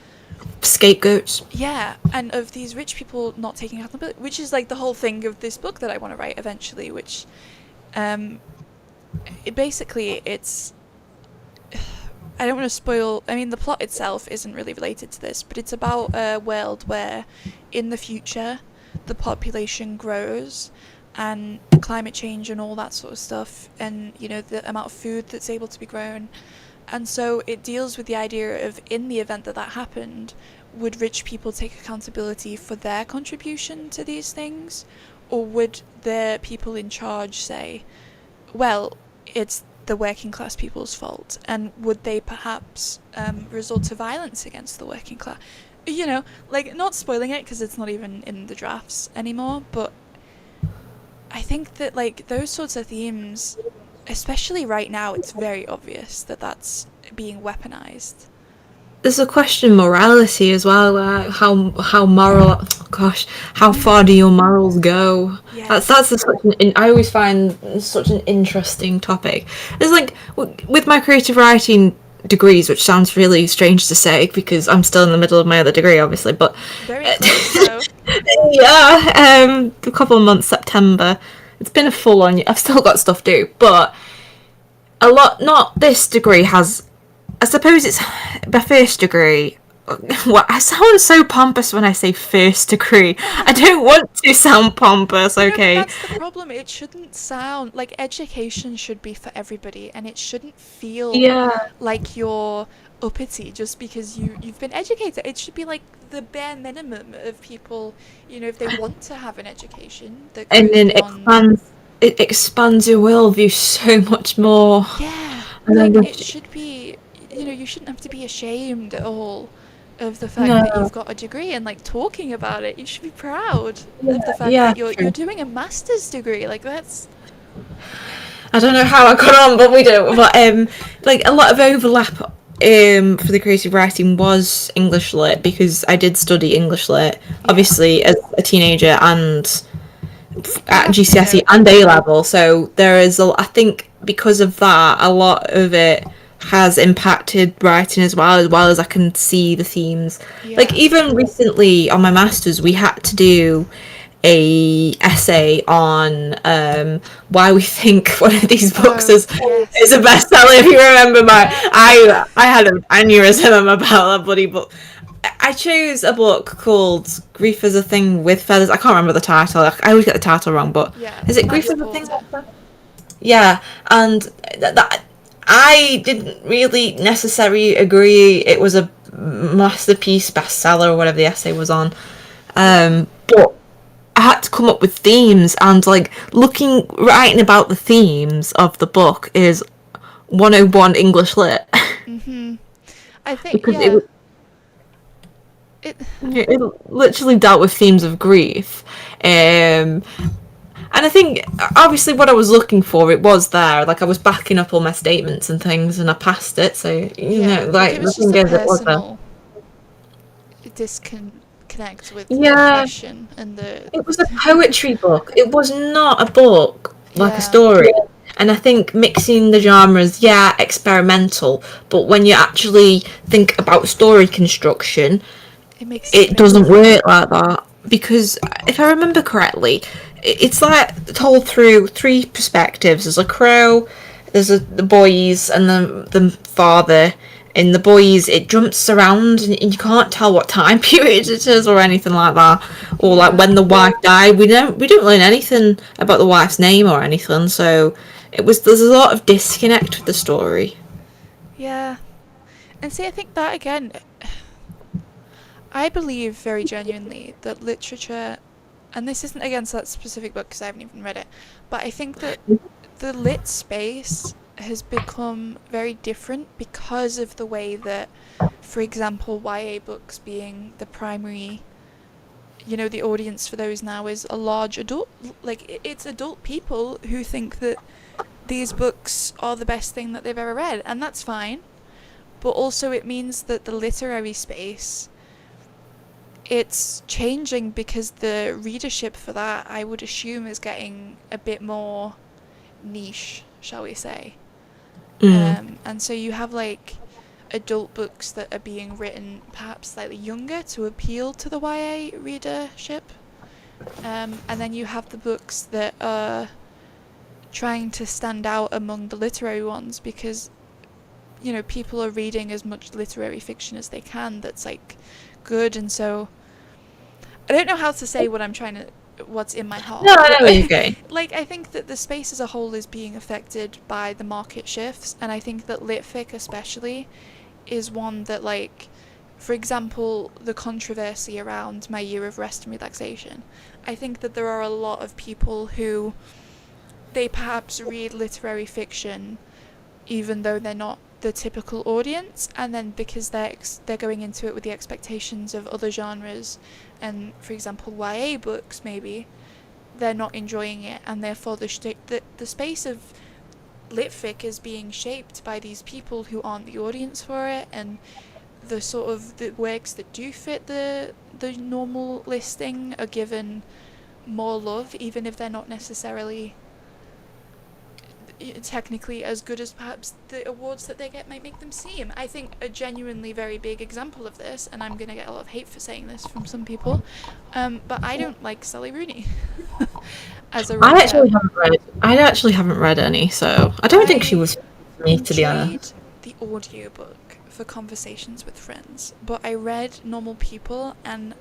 Scapegoats. yeah, and of these rich people not taking accountability, which is like the whole thing of this book that I want to write eventually, which um, it's I don't want to spoil. I mean, the plot itself isn't really related to this, but it's about a world where, in the future, the population grows, and climate change and all that sort of stuff, and the amount of food that's able to be grown, and so it deals with the idea of, in the event that that happened, would rich people take accountability for their contribution to these things, or would the people in charge say, well, it's the working class people's fault, and would they perhaps resort to violence against the working class? Like, not spoiling it because it's not even in the drafts anymore, but I think that, like, those sorts of themes, especially right now, it's very obvious that that's being weaponized. There's a question of morality as well. How moral? Gosh, how far do your morals go? Yeah, I always find such an interesting topic. It's like with my creative writing degrees, which sounds really strange to say because I'm still in the middle of my other degree, obviously. But very close though. yeah, a couple of months, September. It's been a full on. I've still got stuff to do, but a lot. Not this degree has. I suppose it's my first degree. What I sound so pompous when I say first degree. I don't want to sound pompous, But okay? that's the problem. It shouldn't sound like, education should be for everybody, and it shouldn't feel Yeah, like you're uppity just because you've been educated. It should be like the bare minimum of people, if they want to have an education that and goes then beyond. it expands your worldview so much more. Yeah, And I like it wish should be. You shouldn't have to be ashamed at all of the fact that no, you've got a degree, and like talking about it. You should be proud yeah, of the fact yeah, that you're true. doing a master's degree. Like, that's. I don't know how I got on, but we do. But like a lot of overlap for the creative writing was English lit because I did study English lit, Yeah. obviously as a teenager and You at have to GCSE know. and A level. So there is, I think, because of that, a lot of it has impacted writing as well as I can see the themes. Like Yeah. even recently on my masters, we had to do a essay on why we think one of these books Oh, is a yes. bestseller. If you remember my, Yeah. I had an aneurysm about that bloody book. I chose a book called Grief is a Thing with Feathers. I can't remember the title. I always get the title wrong, but Yeah, is the it Grief is a Thing? transporter. Yeah, and that I didn't really necessarily agree it was a masterpiece bestseller or whatever the essay was on. Yeah. But I had to come up with themes, and like writing about the themes of the book is 101 English lit. Mhm. I think Because yeah. It it literally dealt with themes of grief. And I think obviously what I was looking for, it was there. Like I was backing up all my statements and things, and I passed it. So yeah, like like it the was just thing a is, it was there. personal disconnect with the Yeah, question and the it was a poetry book. It was not a book like a yeah. story. And I think mixing the genres, yeah, experimental, but when you actually think about story construction, It makes it makes doesn't sense. work like that. Because if I remember correctly, it's like told through three perspectives. There's a crow, the boys, and the father. In the boys, it jumps around, and you can't tell what time period it is or anything like that. Or like Yeah. when the wife died, we don't learn anything about the wife's name or anything. So there's a lot of disconnect with the story. Yeah. And see, I think that again, I believe very genuinely that literature, and this isn't against that specific book because I haven't even read it, but I think that the lit space has become very different because of the way that, for example, YA books being the primary, the audience for those now is a large adult, like it's adult people who think that these books are the best thing that they've ever read, and that's fine. But also, it means that the literary space, it's changing because the readership for that, I would assume, is getting a bit more niche, shall we say. Mm. And so you have like adult books that are being written perhaps slightly younger to appeal to the YA readership. And then you have the books that are trying to stand out among the literary ones because, people are reading as much literary fiction as they can that's like good. And so I don't know how to say what's in my heart, No, I but know where you're going. like I think that the space as a whole is being affected by the market shifts, and I think that litfic especially is one that, like, for example, the controversy around my year of rest and relaxation. I think that there are a lot of people who they perhaps read literary fiction even though they're not the typical audience, and then because they're going into it with the expectations of other genres, and for example YA books, maybe they're not enjoying it, and therefore the space of litfic is being shaped by these people who aren't the audience for it, and the sort of the works that do fit the normal listing are given more love, even if they're not necessarily technically as good as perhaps the awards that they get might make them seem. I think a genuinely very big example of this, and I'm going to get a lot of hate for saying this from some people, but I don't like Sally Rooney as a writer. I actually haven't read any, so I don't think she I was for me, to be enjoyed honest. the audiobook for Conversations with Friends, but I read Normal People, and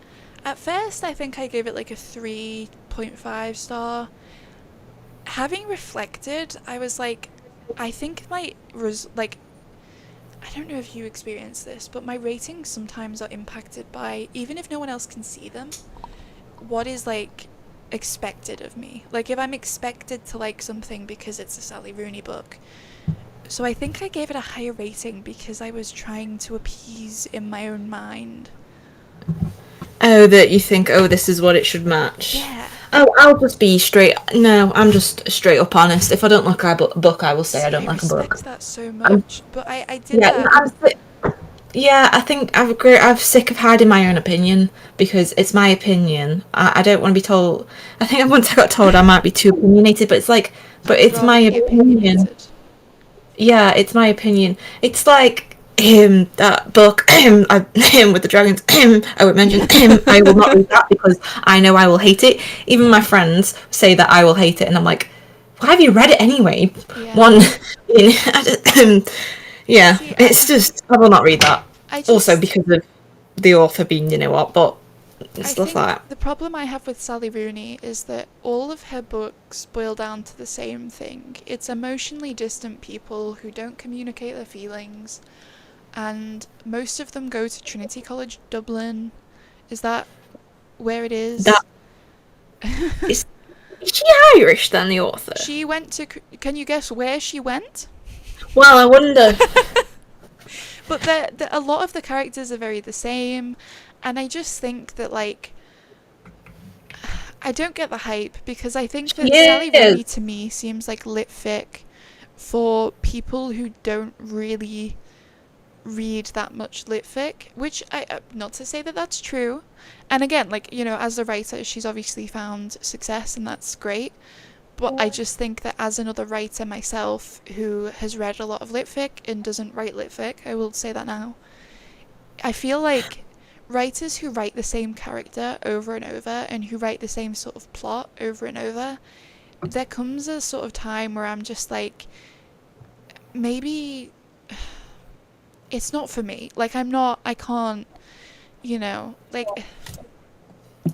at first I think I gave it like a 3.5 star. Having reflected, I was like, I think I don't know if you experience this, but my ratings sometimes are impacted by, even if no one else can see them, what is like expected of me. Like if I'm expected to like something because it's a Sally Rooney book. So I think I gave it a higher rating because I was trying to appease in my own mind. Oh, that you think, oh, this is what it should match. Yeah. Oh, I'll just be straight. No, I'm just straight up honest. If I don't like a book, I will say I See, don't I like a book. respect that so Um, much, but I did yeah, that. Yeah, I think I'm sick of hiding my own opinion because it's my opinion. I don't want to be told. I think once I got told I might be too opinionated, but it's like, but You'd it's rather my be opinion. opinionated. Yeah, it's my opinion. It's like him that book him with the dragons. I won't mention him. I will not read that because I know I will hate it. Even my friends say that I will hate it, and I'm like, why have you read it anyway? Yeah. One, yeah, See, it's just I will not read that. I Also just because of the author being, you know what, but I stuff think like that. the problem I have with Sally Rooney is that all of her books boil down to the same thing. It's emotionally distant people who don't communicate their feelings, and most of them go to Trinity College Dublin. Is that where it That is? is she Irish then the author? She went to. Can you guess where she went? Well, I wonder. But a lot of the characters are very the same, and I just think that, like, I don't get the hype because I think She that Sally is. Rooney to me seems like lit fic for people who don't really read that much lit fic, which not to say that that's true. And again, like, you know, as a writer, she's obviously found success and that's great. But I just think that as another writer myself who has read a lot of lit fic and doesn't write lit fic, I will say that now, I feel like writers who write the same character over and over and who write the same sort of plot over and over, there comes a sort of time where I'm just like, maybe it's not for me. Like, I can't, you know, like,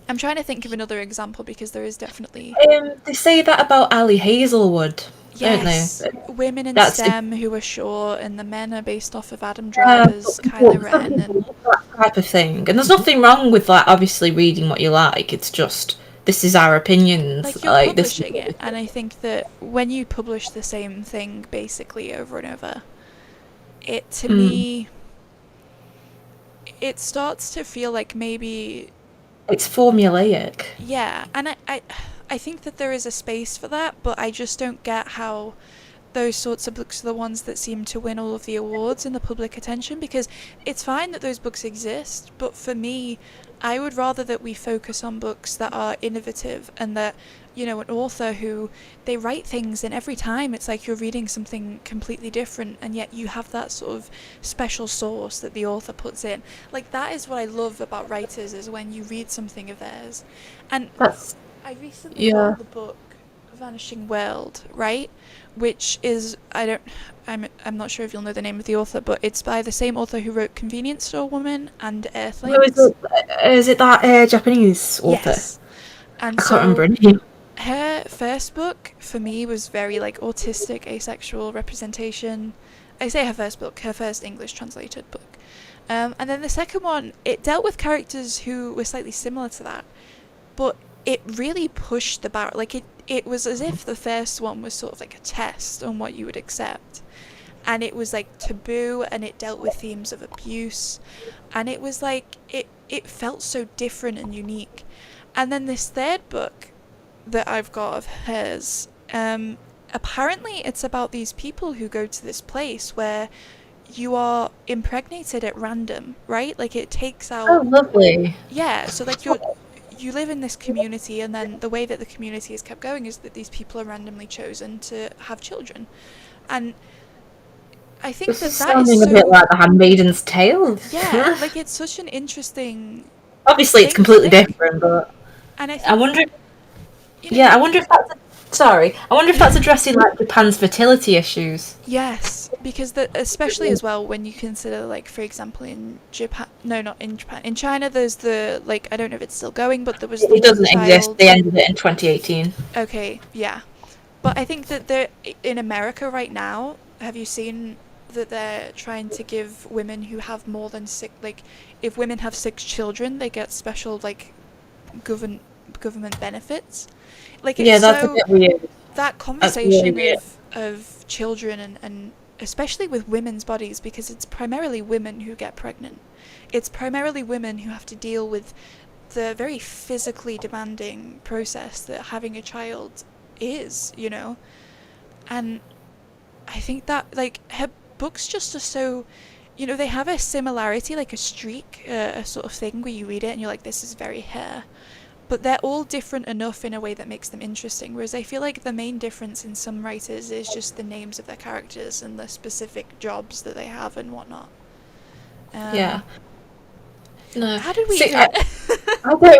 I'm trying to think of another example because there is definitely, They say that about Ali Hazelwood, don't they? yes, women in That's the STEM who are short and the men are based off of Adam Driver's Kylo some Ren people and love that type of thing, and there's nothing wrong with like obviously reading what you like. It's just this is our opinions. like you're Like this. publishing it. And I think that when you publish the same thing basically over and over, it to Mm, me, it starts to feel like maybe, it's formulaic. yeah, and I think that there is a space for that, but I just don't get how those sorts of books are the ones that seem to win all of the awards and the public attention, because it's fine that those books exist, but for me, I would rather that we focus on books that are innovative and that, you know, an author who they write things and every time it's like you're reading something completely different and yet you have that sort of special sauce that the author puts in. Like, that is what I love about writers, is when you read something of theirs. And That's I recently yeah. got the book Vanishing World, right? Which is, I'm not sure if you'll know the name of the author, but it's by the same author who wrote Convenience Store Woman and No, Earthlings. is it that Japanese author? Yes. And I can't remember so her name. her first book for me was very like autistic asexual representation. I say her first book, her first English translated book. And then the second one, it dealt with characters who were slightly similar to that, but it really pushed the bar. Like, it was as if the first one was sort of like a test on what you would accept. And it was like taboo and it dealt with themes of abuse. And it was like, it felt so different and unique. And then this third book that I've got of hers, apparently it's about these people who go to this place where you are impregnated at random, right? Like, it takes Oh, out, lovely. yeah, so like you live in this community, and then the way that the community is kept going is that these people are randomly chosen to have children. And I think This that is that is sounding a bit so, like The Handmaiden's Tale. yeah, like, it's such an interesting Obviously, it's thing to completely think. different, but And I I think, wonder. you know, Yeah, I wonder if that's. Sorry, I wonder if that's addressing like Japan's fertility issues. yes, because especially as well when you consider, like, for example, in Japan, no, not in Japan, in China, there's the, like, I don't know if it's still going, but there was the It one doesn't exist. child. They ended it in 2018. Okay, yeah, but I think that they're in America right now. Have you seen that they're trying to give women who have more than six, like, if women have six children, they get special, like, govern government benefits. Like, it's Yeah, that's a so, bit weird. that That's really conversation weird. of children and especially with women's bodies, because it's primarily women who get pregnant. It's primarily women who have to deal with the very physically demanding process that having a child is, you know? And I think that, like, her books just are so they have a similarity, like a streak, a sort of thing where you read it and you're like, this is very Hair. But they're all different enough in a way that makes them interesting. Whereas I feel like the main difference in some writers is just the names of their characters and the specific jobs that they have and whatnot. Yeah. No. How did we See, even...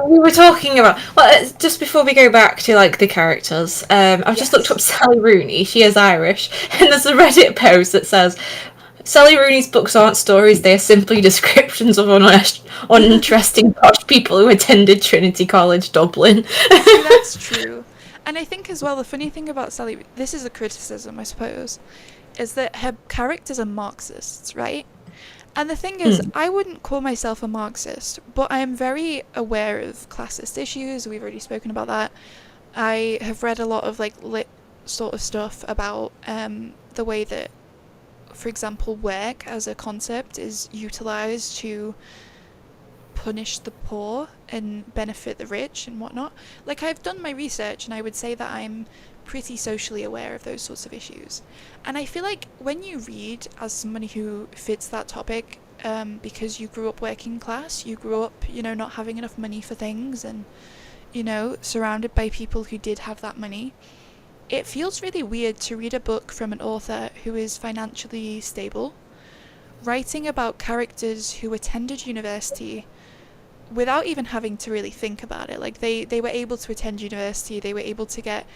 we were talking about, well, just before we go back to like the characters, I've just looked Yes. up Sally Rooney. She is Irish, and there's a Reddit post that says Sally Rooney's books aren't stories; they are simply descriptions of uninteresting posh people who attended Trinity College, Dublin. See, that's true. And I think as well, the funny thing about Sally, this is a criticism, I suppose, is that her characters are Marxists, right? And the thing is, I wouldn't call myself a Marxist, but I am very aware of classist issues. We've already spoken about that. I have read a lot of like lit sort of stuff about the way that, for example, work as a concept is utilized to punish the poor and benefit the rich and whatnot. Like, I've done my research, and I would say that I'm pretty socially aware of those sorts of issues. And I feel like when you read as somebody who fits that topic, because you grew up working class, you grew up, not having enough money for things, and, surrounded by people who did have that money, it feels really weird to read a book from an author who is financially stable, writing about characters who attended university without even having to really think about it. Like, they were able to attend university, they were able to get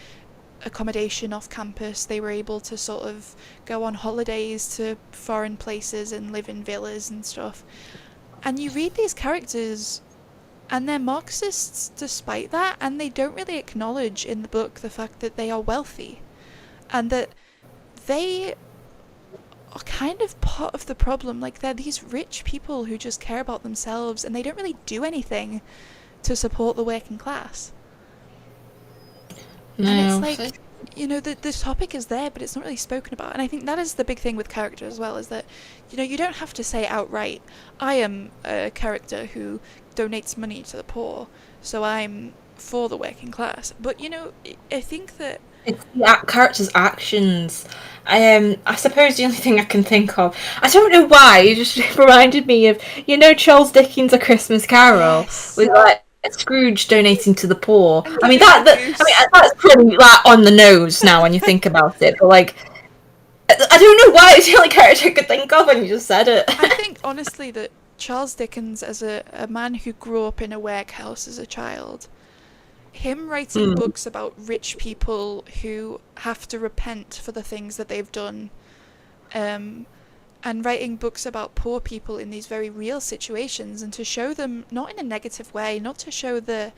accommodation off campus, they were able to sort of go on holidays to foreign places and live in villas and stuff. And you read these characters and they're Marxists despite that, and they don't really acknowledge in the book the fact that they are wealthy and that they are kind of part of the problem. Like, they're these rich people who just care about themselves and they don't really do anything to support the working class. No. And it's like, the topic is there, but it's not really spoken about. And I think that is the big thing with character as well, is that, you don't have to say outright, I am a character who donates money to the poor, so I'm for the working class. But, I think that... It's the character's actions. I suppose the only thing I can think of, I don't know why, it just reminded me of, Charles Dickens' A Christmas Carol, Yes. with like Scrooge donating to the poor. And I mean giving that, a that goose. I mean that's pretty like on the nose now when you think about it. But like, I don't know why it's the only character I could think of when you just said it. I think, honestly, that Charles Dickens, as a man who grew up in a workhouse as a child, him writing books about rich people who have to repent for the things that they've done, and writing books about poor people in these very real situations, and to show them not in a negative way, not to show the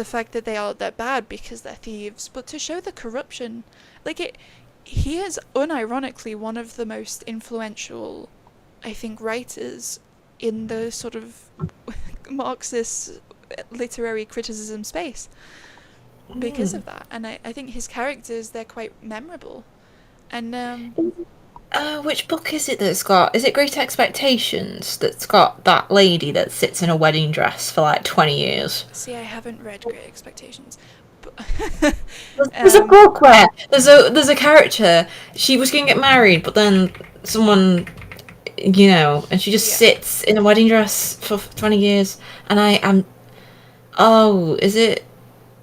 fact that they're bad because they're thieves, but to show the corruption. Like, he is unironically one of the most influential, I think, writers in the sort of Marxist literary criticism space because of that. And I think his characters, they're quite memorable. And Which book is it that's got? Is it Great Expectations that's got that lady that sits in a wedding dress for like 20 years? see, I haven't read Great Expectations, but There's a book where there's a character. She was going to get married, but then someone, and she just sits in a wedding dress for 20 years. And I am. Oh, is it?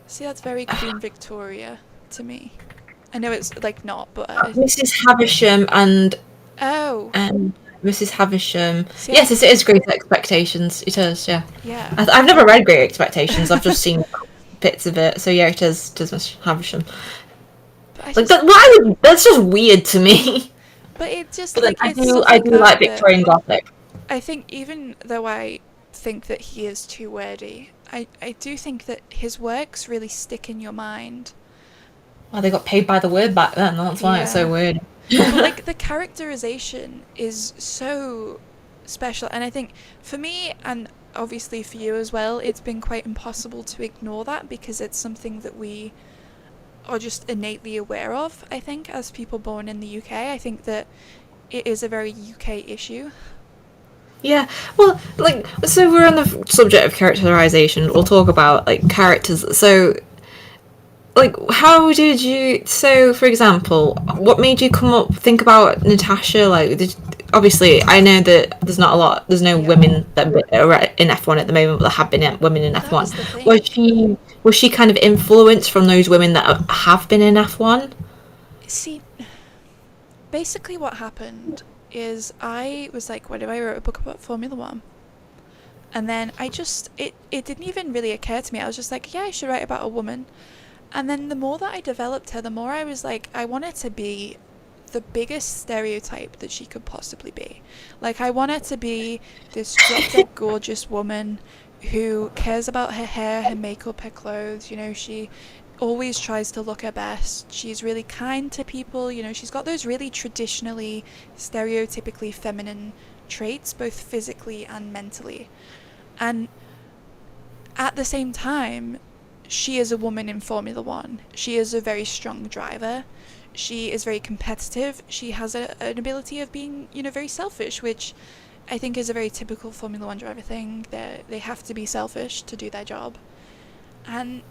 see, that's very Queen Victoria to me. I know it's like not, but Mrs. Havisham and oh, Mrs. Havisham. see, Yes, it is Great Expectations. It is, yeah. yeah. I've never read Great Expectations. I've just seen bits of it. So yeah, it is Mrs. Havisham. But I Like just, that. Why would that's just weird to me. but it just But then like I it's do stuff I do like that Victorian Gothic. I think, even though I think that he is too wordy, I do think that his works really stick in your mind. Well, they got paid by the word back then. That's why it's so Yeah. weird. But like, the characterization is so special, and I think for me, and obviously for you as well, it's been quite impossible to ignore that, because it's something that we are just innately aware of. I think, as people born in the UK, I think that it is a very UK issue. Yeah, well, like, so we're on the subject of characterization. We'll talk about like characters. So like, how did you? So, for example, what made you think about Natasha? Like, obviously, I know that there's no Yeah. women that are in F1 at the moment, but there have been women in That F1. was the thing. Was she kind of influenced from those women that have been in F1? See, basically what happened is I was like, what if I wrote a book about Formula One? And then it didn't even really occur to me. I was just like, yeah, I should write about a woman. And then the more that I developed her, the more I was like, I want her to be the biggest stereotype that she could possibly be. Like, I want her to be this drop dead gorgeous woman who cares about her hair, her makeup, her clothes. She always tries to look her best. She's really kind to people. She's got those really traditionally, stereotypically feminine traits, both physically and mentally. And at the same time, she is a woman in Formula One. She is a very strong driver. She is very competitive. She has an ability of being, very selfish, which I think is a very typical Formula One driver thing. They have to be selfish to do their job. And,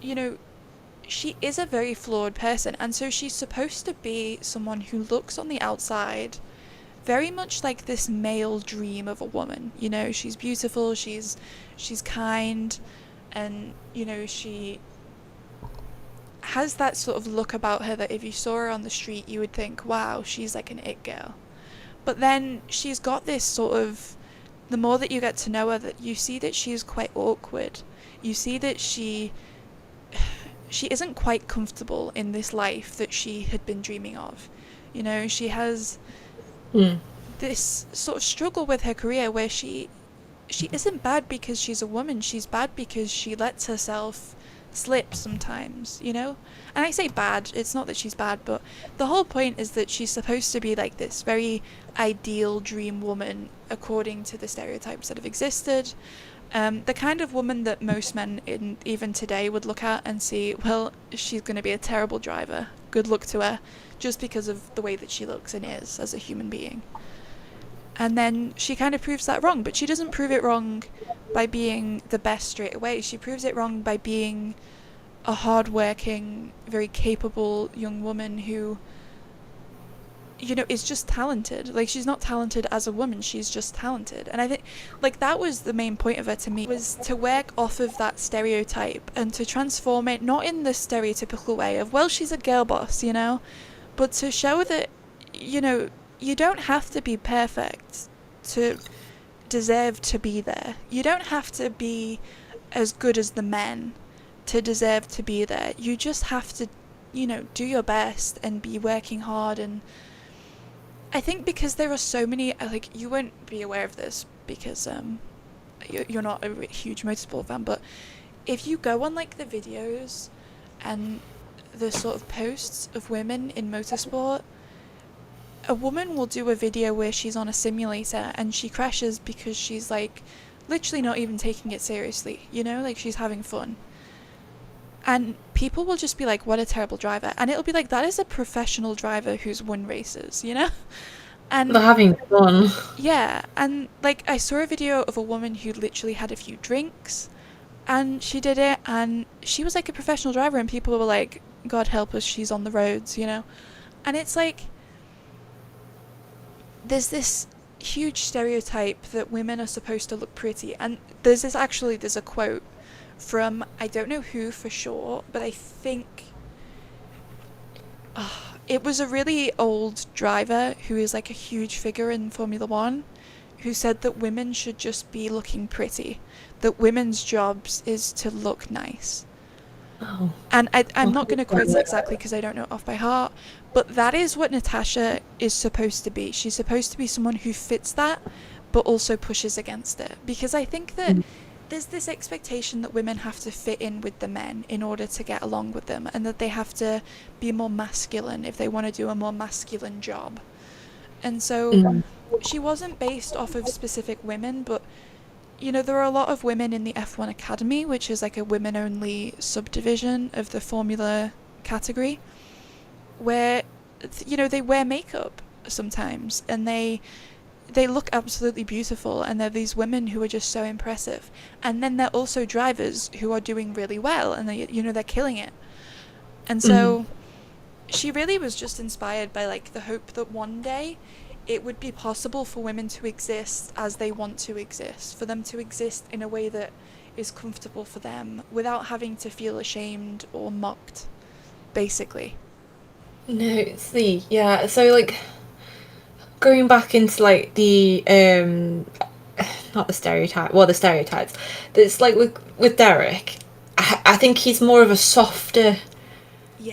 she is a very flawed person. And so she's supposed to be someone who looks on the outside very much like this male dream of a woman. She's beautiful, she's kind, and she has that sort of look about her that if you saw her on the street you would think, wow, she's like an it girl. But then she's got this sort of, the more that you get to know her, that you see that she's quite awkward. You see that she isn't quite comfortable in this life that she had been dreaming of. She has this sort of struggle with her career where she isn't bad because she's a woman. She's bad because she lets herself slip sometimes. And I say bad, it's not that she's bad, but the whole point is that she's supposed to be like this very ideal dream woman according to the stereotypes that have existed. The kind of woman that most men even today would look at and see, well, she's going to be a terrible driver, good luck to her, just because of the way that she looks and is as a human being. And then she kind of proves that wrong, but she doesn't prove it wrong by being the best straight away. She proves it wrong by being a hard-working, very capable young woman who, is just talented. Like, she's not talented as a woman, she's just talented. And I think, like, that was the main point of her to me, was to work off of that stereotype and to transform it, not in the stereotypical way of, well, she's a girl boss, but to show that, you don't have to be perfect to deserve to be there. You don't have to be as good as the men to deserve to be there. You just have to, do your best and be working hard. And I think because there are so many, like, you won't be aware of this because you're not a huge motorsport fan, but if you go on, like, the videos and the sort of posts of women in motorsport, a woman will do a video where she's on a simulator and she crashes because she's, like, literally not even taking it seriously, like, she's having fun. And people will just be like, what a terrible driver. And it'll be like, that is a professional driver who's won races, And They're having fun. yeah, and, like, I saw a video of a woman who literally had a few drinks and she did it, and she was like a professional driver, and people were like, God help us, she's on the roads, And it's like, there's this huge stereotype that women are supposed to look pretty, and there's a quote from, I don't know who for sure, but I think it was a really old driver who is like a huge figure in Formula One, who said that women should just be looking pretty, that women's jobs is to look nice. Oh. And I'm not going to quote it exactly because I don't know it off by heart, but that is what Natasha is supposed to be. She's supposed to be someone who fits that, but also pushes against it. Because I think that there's this expectation that women have to fit in with the men in order to get along with them, and that they have to be more masculine if they want to do a more masculine job. And so she wasn't based off of specific women, but there are a lot of women in the F1 Academy, which is like a women-only subdivision of the Formula category, where, they wear makeup sometimes, and they look absolutely beautiful, and they're these women who are just so impressive. And then they're also drivers who are doing really well, and they're killing it. And Mm. so she really was just inspired by like the hope that one day it would be possible for women to exist as they want to exist, for them to exist in a way that is comfortable for them without having to feel ashamed or mocked, basically. No, see, yeah. So like going back into like the not the stereotype, well the stereotypes. It's like with Derek, I think he's more of a softer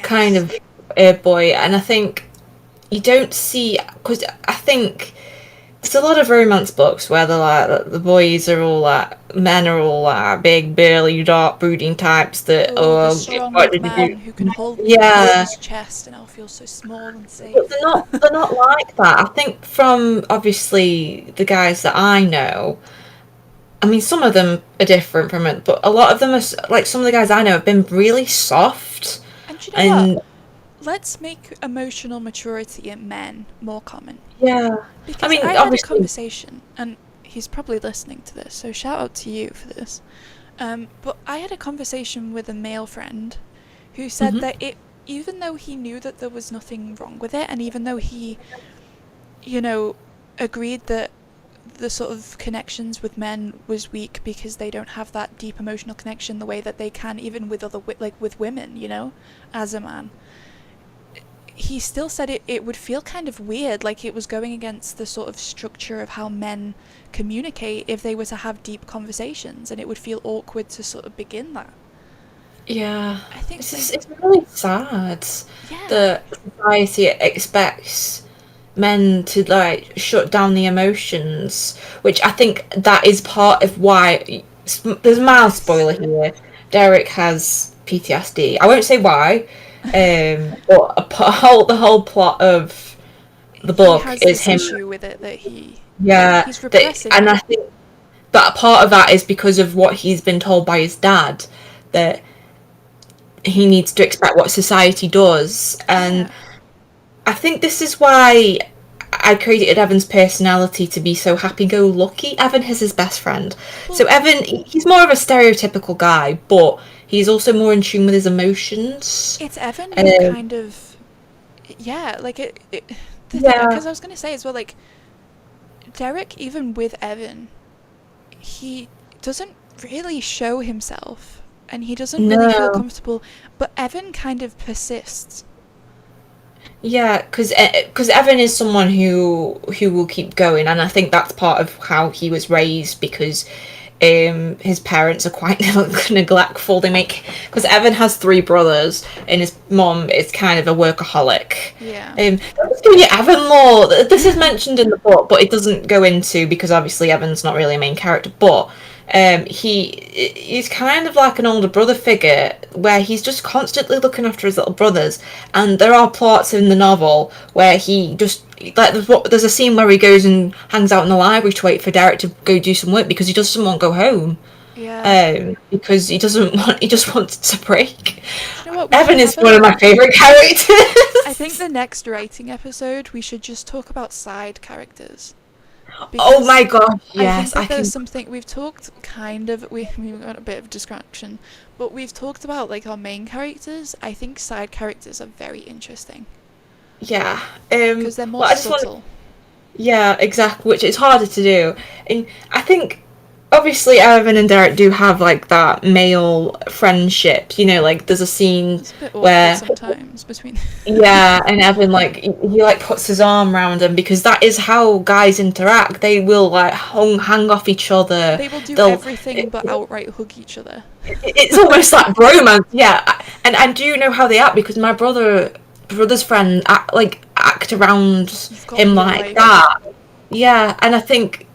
kind Yes. of boy, and I think you don't see because I think there's a lot of romance books where they're like the boys are all like men are all like big burly dark brooding types that Oh, the strong what did you man do? who can hold me against Yeah, his chest and I'll feel so small and but safe. they're not like that. I think from obviously the guys that I know, I mean some of them are different from it, but a lot of them are like some of the guys I know have been really soft And you know what? and Let's make emotional maturity in men more common. yeah. I Because I mean had a obviously. conversation, and he's probably listening to this, so shout out to you for this. But I had a conversation with a male friend who said Mhm. that even though he knew that there was nothing wrong with it, and even though he, you know, agreed that the sort of connections with men was weak because they don't have that deep emotional connection the way that they can even with like with women, as a man. He still said it would feel kind of weird, like it was going against the sort of structure of how men communicate if they were to have deep conversations, and it would feel awkward to sort of begin that. Yeah, I think, it's really sad yeah, that society expects men to like shut down the emotions, which I think that is part of why there's a mild yes. spoiler here. Derek has PTSD. I won't say why, but the whole plot of the He book has is this him. issue with it that Yeah, he's repressing and it. I think that part of that is because of what he's been told by his dad that he needs to expect what society does. And Yeah. I think this is why I created Evan's personality to be so happy-go-lucky. Evan is his best friend. So Well, Evan, he's more of a stereotypical guy, but he's also more in tune with his emotions. it's Evan who Um, kind of, yeah, like the thing, yeah, because I was going to say as well, like, Derek, even with Evan, he doesn't really show himself and he doesn't really feel no. comfortable, but Evan kind of persists. Yeah, because Evan is someone who will keep going, and I think that's part of how he was raised because his parents are quite neglectful. They make because Evan has three brothers, and his mom is kind of a workaholic. Yeah. I'm just giving you Evan lore. This is mentioned in the book, but it doesn't go into because obviously Evan's not really a main character, but. He's kind of like an older brother figure where he's just constantly looking after his little brothers, and there are plots in the novel where he just like there's a scene where he goes and hangs out in the library to wait for Derek to go do some work because he doesn't want to go home. Yeah. Because he doesn't want he just wants to break. Do you know what? We should Evan is have one of my favorite I characters. think the next writing episode, we should just talk about side characters. Oh Because my gosh, I think yes, I that there's can. something we've talked kind of we've got a bit of distraction, but we've talked about like our main characters. I think side characters are very interesting Yeah. because they're more Well, I just want. subtle. Yeah, exactly, which is harder to do. And I think obviously Evan and Derek do have like that male friendship, like there's a scene It's a bit awkward where sometimes between. yeah, and Evan like he like puts his arm around him because that is how guys interact. They will like hang off each other. They will do They'll everything but outright hug each other. it's almost like bromance, yeah. And I do know how they act because my brother's friend act around You've got him real like life. that. Yeah, and I think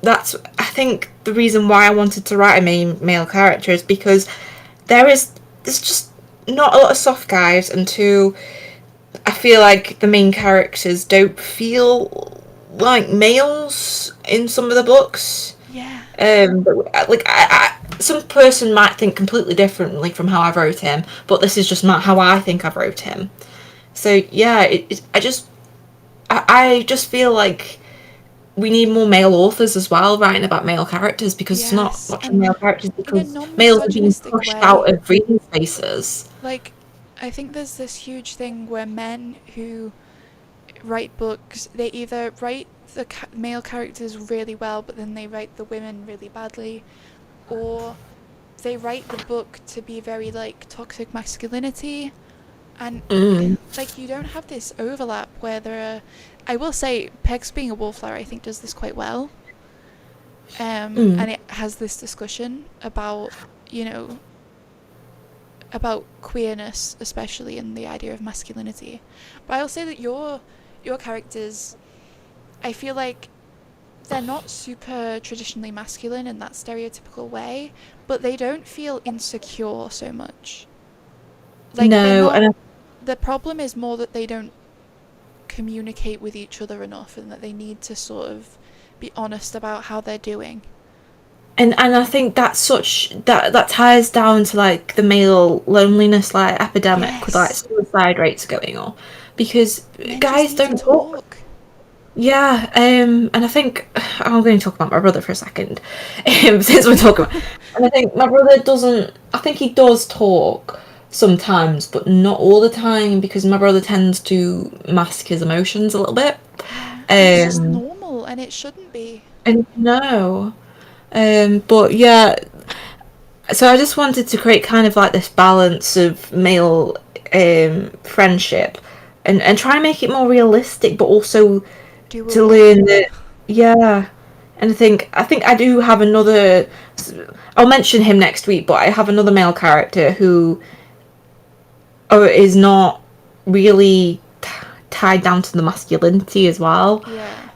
the reason why I wanted to write a male character is because there's just not a lot of soft guys, and two, I feel like the main characters don't feel like males in some of the books. Yeah. Like some person might think completely differently from how I wrote him, but this is just not how I think I've wrote him. So yeah, I just feel like we need more male authors as well writing about male characters because it's not Yes, much of and male characters in a because males are being non-misogynistic pushed way. out of reading spaces. Like, I think there's this huge thing where men who write books, they either write the male characters really well, but then they write the women really badly, or they write the book to be very like toxic masculinity, and Mm. like you don't have this overlap where there are. I will say, Pegs being a wallflower, I think does this quite well, Mm. and it has this discussion about you know about queerness, especially in the idea of masculinity. But I'll say that your characters, I feel like they're not super traditionally masculine in that stereotypical way, but they don't feel insecure so much. Like they're No, not. and The problem is more that they don't communicate with each other enough, and that they need to sort of be honest about how they're doing. I think that's such that ties down to like the male loneliness like epidemic with like Yes, suicide rates going on because men just guys need to don't talk. talk. Yeah, and I think I'm going to talk about my brother for a second, since we're talking about, and I think my brother doesn't. I think he does talk sometimes, but not all the time because my brother tends to mask his emotions a little bit. Yeah, it's just Um, normal, and it shouldn't be. and no, but yeah, so I just wanted to create kind of like this balance of male friendship, and try and make it more realistic, but also to Doable. learn that, yeah. And I think I do have another. I'll mention him next week, but I have another male character who is not really tied down to the masculinity as well.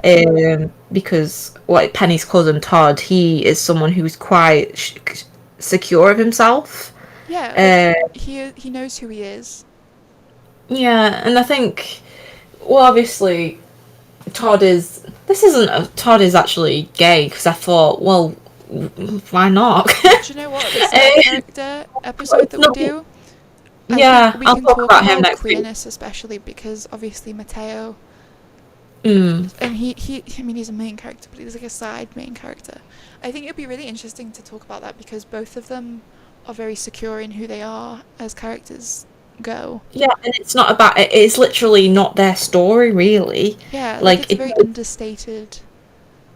Yeah. Because like Penny's cousin Todd, he is someone who's quite secure of himself. Yeah, like Uh, he knows who he is. yeah, and I think, well, obviously, Todd is. This isn't a, Todd is actually gay because I thought, well, why not? Do you know what? The side character episode It's that we not. do, I think Yeah, we I'll can talk talk about him about next week. queerness, especially because obviously Mateo, Mm. and he I mean he's a main character, but he's like a side main character. I think it'd be really interesting to talk about that because both of them are very secure in who they are as characters go. Yeah, and it's not about. It's literally not their story, really. Yeah, like Like it's very understated.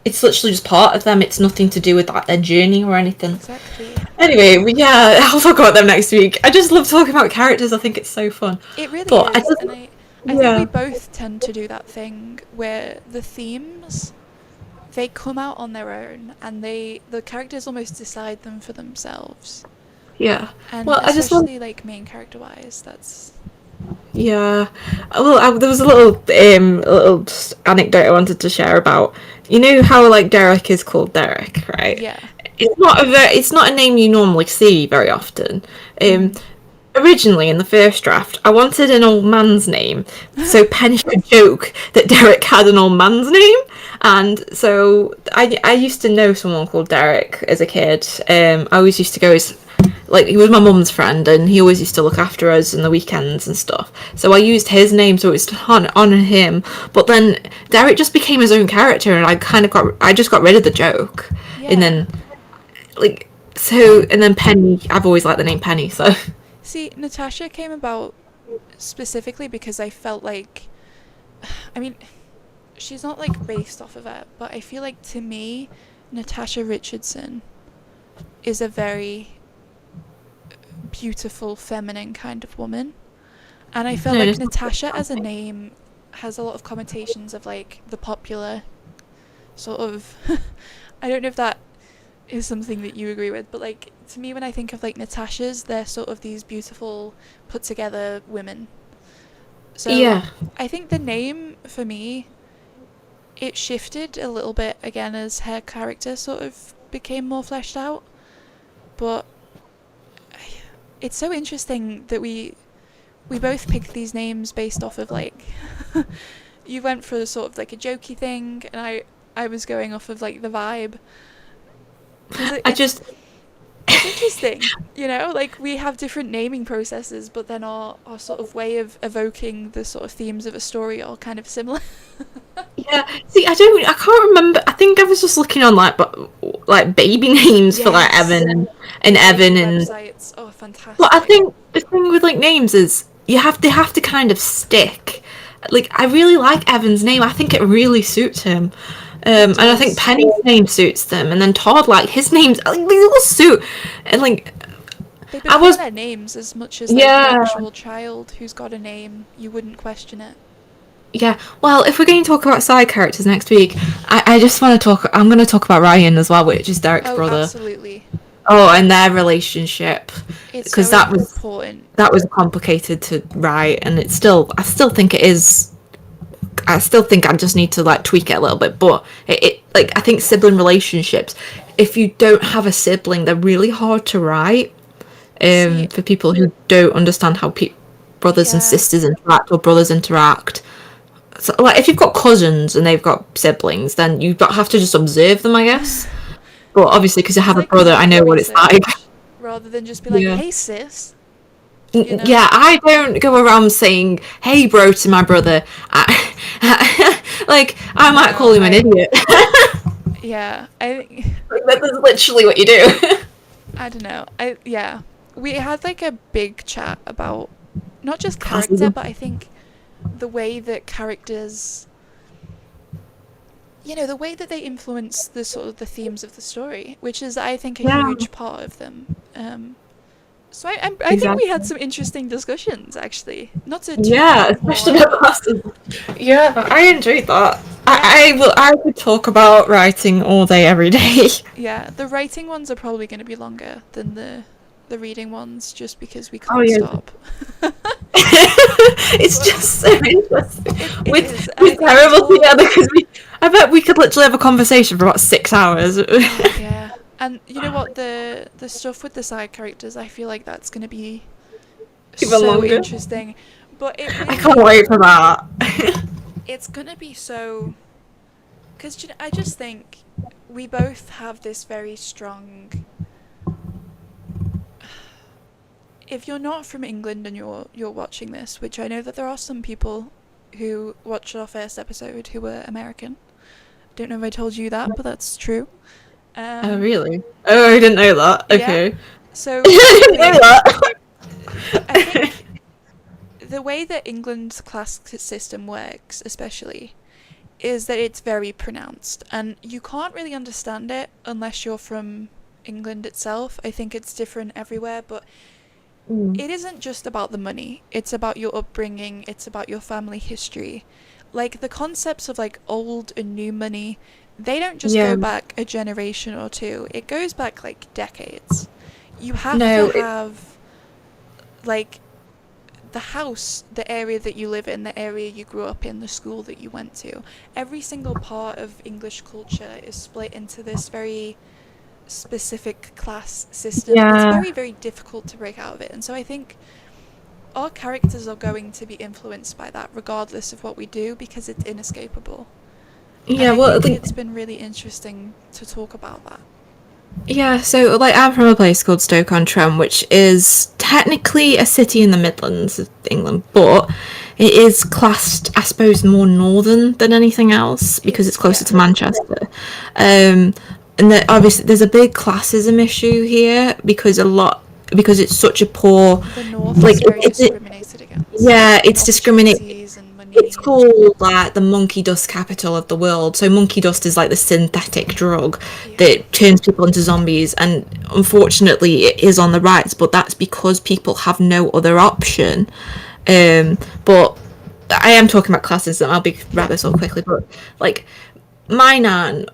it's literally just part of them. It's nothing to do with like their journey or anything. Exactly. Anyway, yeah, I'll talk about them next week. I just love talking about characters. I think it's so fun. It really But I is, just, and I think we yeah, both tend to do that thing where the themes they come out on their own and the characters almost decide them for themselves. yeah. And Well, I just want, especially like main character wise, that's yeah. Well, there was a little just anecdote I wanted to share about. You know how like Derek is called Derek, right? yeah. It's not a name you normally see very often. Um, Mm. Originally, in the first draft, I wanted an old man's name, so Penny could joke that Derek had an old man's name. And so I used to know someone called Derek as a kid. I always used to go as, like, he was my mum's friend, and he always used to look after us on the weekends and stuff. So I used his name, so it's to honour him. But then Derek just became his own character, and I just got rid of the joke. And Yeah. then, like, so, and then Penny, I've always liked the name Penny, so. See, Natasha came about specifically because I felt like I mean, she's not like based off of it, but I feel like to me, Natasha Richardson is a very beautiful, feminine kind of woman. And I felt No, like just Natasha as a name has a lot of connotations of like the popular sort of. I don't know if that is something that you agree with, but like to me, when I think of like Natashas, they're sort of these beautiful, put together women. So yeah. I think the name for me, it shifted a little bit again as her character sort of became more fleshed out. But it's so interesting that we both picked these names based off of like you went for sort of like a jokey thing, and I was going off of like the vibe. 'Cause I just, it's interesting, you know, like we have different naming processes, but then our sort of way of evoking the sort of themes of a story are kind of similar. yeah. See, I can't remember. I think I was just looking on like baby names for like Yes. Evan and Evan Baby and. websites, oh, But I fantastic. think the thing with like names is they have to kind of stick. Like, I really like Evan's name. I think it really suits him. And I think does. Penny's name suits them, and then Todd, like, his name's like, they all suit. And like, They I become was, their names as much as like an yeah, actual child who's got a name. You wouldn't question it. yeah. Well, if we're going to talk about side characters next week, I just want to talk. I'm going to talk about Ryan as well, which is Derek's Oh, brother. absolutely. Oh, and their relationship, It's because so important. that was complicated to write, and I still think it is. I still think I just need to like tweak it a little bit, but it like I think sibling relationships, if you don't have a sibling, they're really hard to write. See, For people who don't understand how brothers and yeah, sisters interact or brothers interact. So, like, if you've got cousins and they've got siblings, then you have to just observe them, I guess. But obviously, because I it's have a like brother, doing I your know what it's like. research rather than just be like, Yeah. "Hey, sis," you know? Yeah, I don't go around saying "Hey, bro" to my brother. Like, I might No, call him an idiot. yeah, Like, that is literally what you do. I don't know. Yeah, we had like a big chat about not just character, Classism. but I think the way that characters, the way that they influence the sort of the themes of the story, which is, I think, a Yeah, huge part of them. So I think we had exactly. some interesting discussions, actually. Not to toot my Yeah, own especially horn, about but classes. Yeah, I enjoyed that. yeah, I would talk about writing all day, every day. yeah. The writing ones are probably going to be longer than the reading ones, just because we Oh can't yeah. stop. It's But just so interesting. it is, and I We're think it's terrible all. together because I bet we could literally have a conversation for about 6 hours. Oh yeah, and you know what, the stuff with the side characters, I feel like that's going to be Even so longer. interesting. But it I can't really, wait for that. it's going to be so, because I just think we both have this very strong. If you're not from England and you're watching this, which I know that there are some people who watched our first episode who were American. Don't know if I told you that, but that's true. Oh Um, really? Oh, I didn't know that. yeah. Okay. So I didn't know basically, that. I think the way that England's class system works, especially, is that it's very pronounced, and you can't really understand it unless you're from England itself. I think it's different everywhere, but Mm. it isn't just about the money. It's about your upbringing, it's about your family history. Like, the concepts of like old and new money, they don't just Yeah. go back a generation or two. It goes back like decades. You have to No. have like the house, the area that you live in, the area you grew up in, the school that you went to. Every single part of English culture is split into this very specific class system. It's Yeah. very, very difficult to break out of it. And so I think our characters are going to be influenced by that regardless of what we do, because it's inescapable. And Yeah. I Well, think like, it's been really interesting to talk about that. yeah, so like I'm from a place called Stoke-on-Trent, which is technically a city in the Midlands of England, but it is classed, I suppose, more northern than anything else because it's closer Yeah, to Manchester. And obviously there's a big classism issue here because it's such a poor, the north like is very discriminated against yeah, in it's discriminate. opportunities and It's money and called like the monkey dust capital of the world. So monkey dust is like the synthetic drug yeah. that turns people into zombies, and unfortunately, it is on the rise. But that's because people have no other option. But I am talking about classism. I'll be wrap Yeah. this up quickly. But like my nan,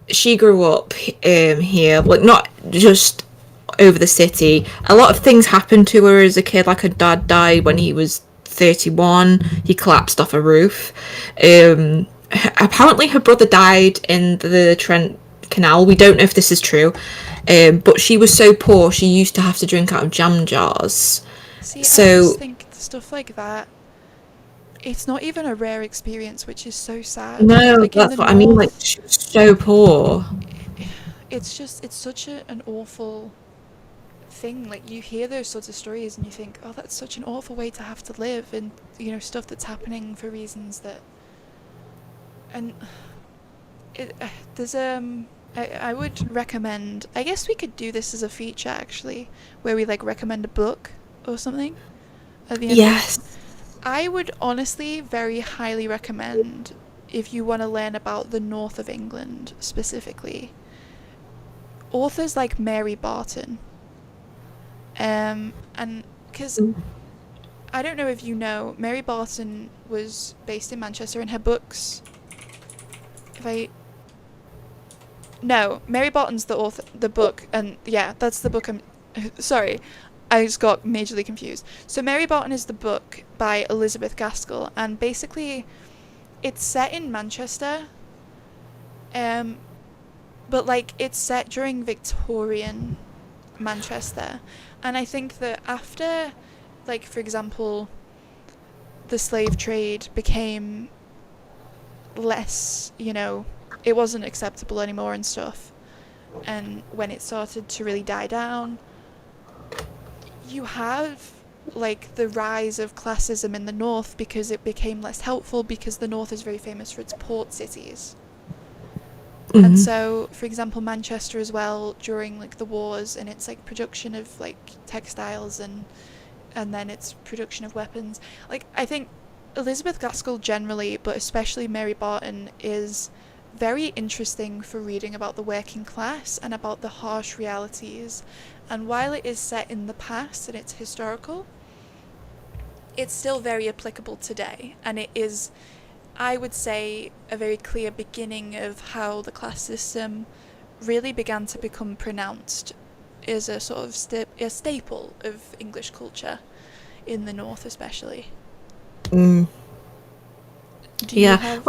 she grew up here, like not just over the city. A lot of things happened to her as a kid. Like her dad died when he was 31. He collapsed off a roof. Apparently her brother died in the Trent Canal. We don't know if this is true. But she was so poor she used to have to drink out of jam jars. See, I So just think stuff like that, it's not even a rare experience, which is so sad. no, Like in the that's what I mean. Like north, she was so poor. it's such an awful thing. Like, you hear those sorts of stories and you think, oh, that's such an awful way to have to live, and stuff that's happening for reasons that, and there's I would recommend, I guess we could do this as a feature actually, where we like recommend a book or something. at the end of. Yes. I would honestly very highly recommend, if you want to learn about the north of England specifically, authors like Mary Barton. And because I don't know if you know, Mary Barton was based in Manchester, and her books. If I No, Mary Barton's the author, the book, and yeah, that's the book I'm. Sorry, I just got majorly confused. So Mary Barton is the book by Elizabeth Gaskell, and basically, it's set in Manchester. But like it's set during Victorian Manchester, and I think that after, like for example, the slave trade became less, it wasn't acceptable anymore and stuff. And when it started to really die down, you have like the rise of classism in the north because it became less helpful, because the north is very famous for its port cities. And so, for example, Manchester as well, during like the wars and its like production of like textiles and then its production of weapons. Like I think Elizabeth Gaskell generally, but especially Mary Barton, is very interesting for reading about the working class and about the harsh realities. And while it is set in the past and it's historical, it's still very applicable today, and it is, I would say, a very clear beginning of how the class system really began to become pronounced as a sort of a staple of English culture in the north especially. Do you have...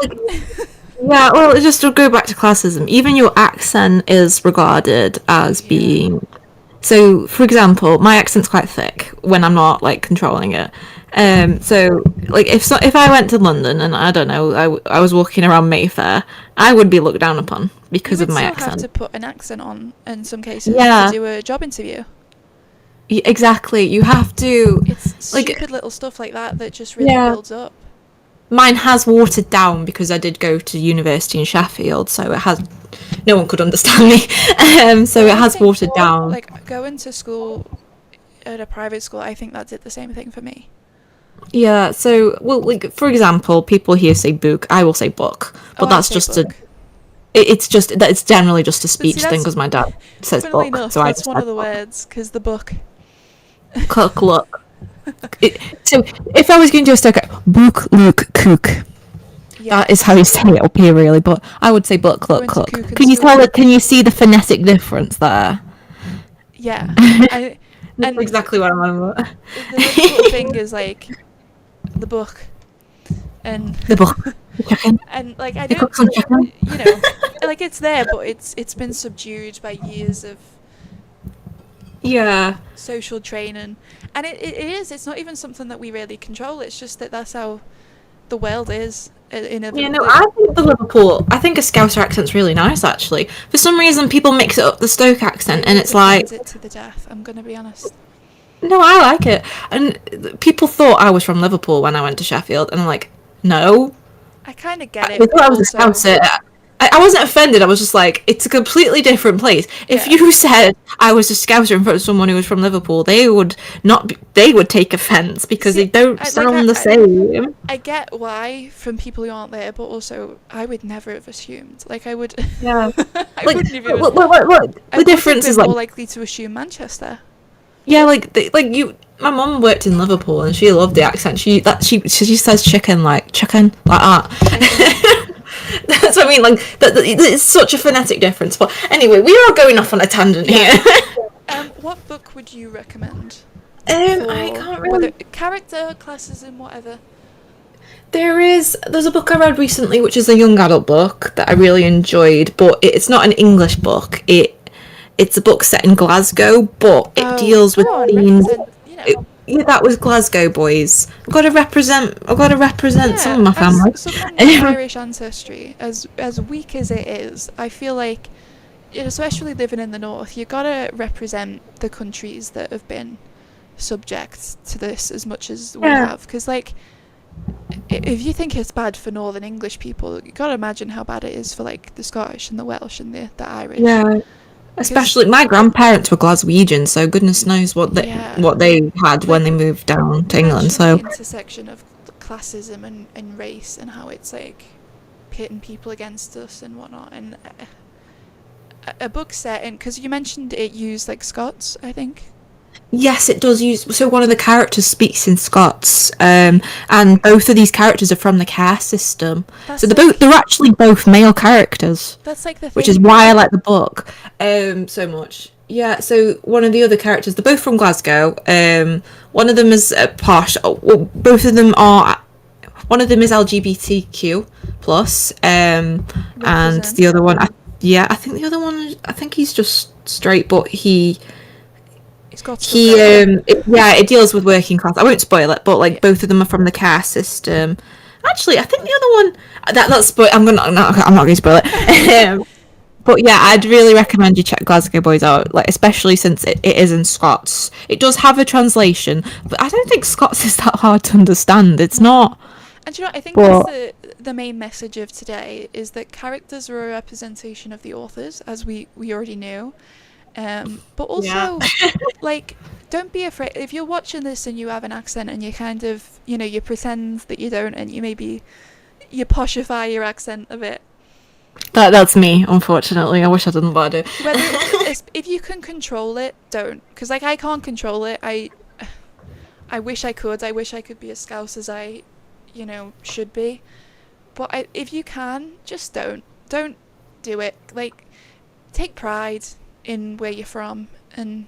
Yeah, well, just to go back to classism, even your accent is regarded as being... So, for example, my accent's quite thick when I'm not, like, controlling it. So, like, if I went to London and, I don't know, I was walking around Mayfair, I would be looked down upon because of my accent. You would still have to put an accent on in some cases to do a job interview. Yeah, exactly. You have to... It's stupid little stuff like that just really builds up. Mine has watered down because I did go to university in Sheffield, so it has... No one could understand me. So it has watered down. Like, going to school at a private school, I think that did the same thing for me. Yeah, so, well, like, for example, people here say book, I will say book, but that's just book. It's generally just a speech thing, because my dad says book, enough, so that's one of the words, because the book. Look. So, if I was going to do a stoke, book, look, cook. Yeah. That is how you say it up here, really, but I would say book, look, cook. Can you see the phonetic difference there? Yeah. That's exactly what I'm on about. The difficult thing is, like, the book. And the book. Chicken. And, like, I don't... like, it's there, but it's been subdued by years of... social training. And it's not even something that we really control, it's just that that's how the world is. I think I think a Scouser accent's really nice, actually. For some reason, people mix it up the Stoke accent, and it's like... it to the death, I'm gonna be honest. No, I like it. And people thought I was from Liverpool when I went to Sheffield, and I'm like, no. I kind of get it. I thought I was a Scouser. I wasn't offended, I was just like, it's a completely different place. If you said I was a Scouser in front of someone who was from Liverpool, they would take offence, because they don't sound the same. I get why from people who aren't there, but also I would never have assumed. Like, I would... Yeah. I wouldn't even... Look, the difference is, like... more likely to assume Manchester. Yeah, my mum worked in Liverpool, and she loved the accent. She says chicken like that. That's what I mean, like, it's such a phonetic difference. But anyway, we are going off on a tangent here. What book would you recommend? I can't really... Whether character, classism, whatever. There's a book I read recently, which is a young adult book that I really enjoyed, but it's not an English book. It's a book set in Glasgow, but it deals with themes... Yeah, that was Glasgow boys. I've got to represent some of my family. As someone with Irish ancestry, as weak as it is, I feel like, especially living in the north, you got to represent the countries that have been subject to this as much as we have. Because, like, if you think it's bad for Northern English people, you got to imagine how bad it is for, like, the Scottish and the Welsh and the Irish. Yeah. Especially my grandparents were Glaswegian, so goodness knows Yeah, what they had when like they moved down to you England. mentioned the So intersection of classism and race and how it's like pitting people against us and whatnot. And a book set in, because you mentioned it used like Scots, I think. yes, it does use. So one of the characters speaks in Scots, Okay, and both of these characters are from the caste system. So that's like they're actually both male characters, that's like the which is thing. why I like the book so much. Yeah, so one of the other characters, they're both from Glasgow. One of them is posh. Oh, well, both of them are. One of them is LGBTQ plus, and Represent. the other one, yeah, I think the other one, I think he's just straight, but It's got stuff going on. yeah, it deals with working class. I won't spoil it, but Yeah. like both of them are from the caste system. Actually, I think the other one that's spoil. I'm not going to spoil it. But yeah, Yeah. I'd really recommend you check Glasgow Boys out, like especially since it is in Scots. It does have a translation, but I don't think Scots is that hard to understand. It's No. not. And do you know, I think that's But the main message of today is that characters are a representation of the authors, as we already knew. But yeah, also, like, don't be afraid if you're watching this and you have an accent and you kind of, you pretend that you don't, and you poshify your accent a bit. that's me. Unfortunately, I wish I didn't, but I Whether do. if you can control it, don't, because like I can't control it. I wish I could. I wish I could be as scouse as I, should be. But if you can, just don't. Don't do it. Like, take pride in where you're from and,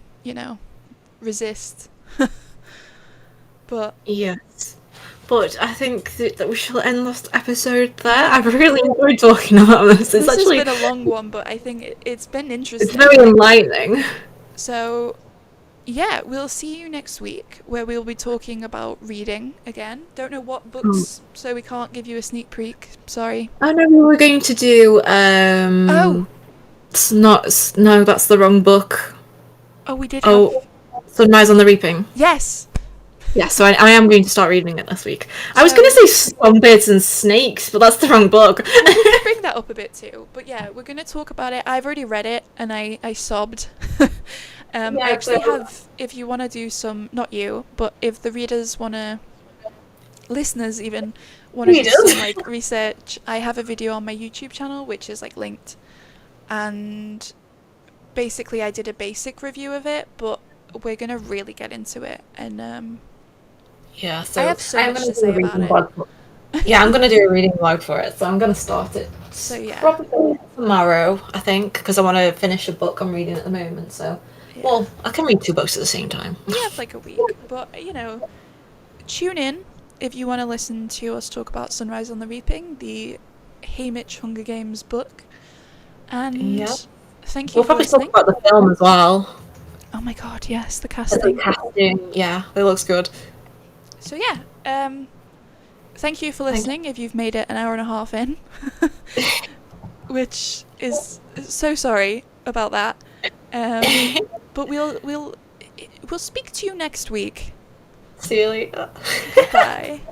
resist. But Yes. But I think that we shall end this episode there. I've really enjoyed talking about this. It's this has actually been a long one, but I think it's been it's very interesting. enlightening. So, yeah, we'll see you next week where we'll be talking about reading again. Don't know what Oh, books, so we can't give you a sneak peek. Sorry. I know we were going to do Oh, it's not no, that's the wrong book. oh, we did have. Oh, Sunrise on the Reaping. Yes. Yeah, so I am going to start reading it this week. I was going So to say Zombies and Snakes, but that's the wrong book. we can bring that up a bit too. But yeah, we're going to talk about it. I've already read it and I sobbed. I Yeah, actually so have, if you want to do some, not you, but if the readers want to, listeners even, want to do some readers. like research, I have a video on my YouTube channel which is like linked. And basically I did a basic review of it, but we're going to really get into it. And Yeah, I so have so I'm much going to to do a say about reading it. vlog. Yeah, I'm going to do a reading vlog for it, so I'm going to start it So yeah, probably tomorrow, I think, because I want to finish a book I'm reading at the moment. So, yeah. well, I can read two books at the same time. We have like a week, but tune in if you want to listen to us talk about Sunrise on the Reaping, the Haymitch Hunger Games book. And Yeah, thank you we'll for probably talk listening. about the film as well. Oh my god, yes, the The casting. casting, yeah, it looks good. So yeah, thank you for Thank listening if you've made it an hour and a half in. Which is so sorry about that. Um, you. but we'll speak to you next week. See you later. Goodbye.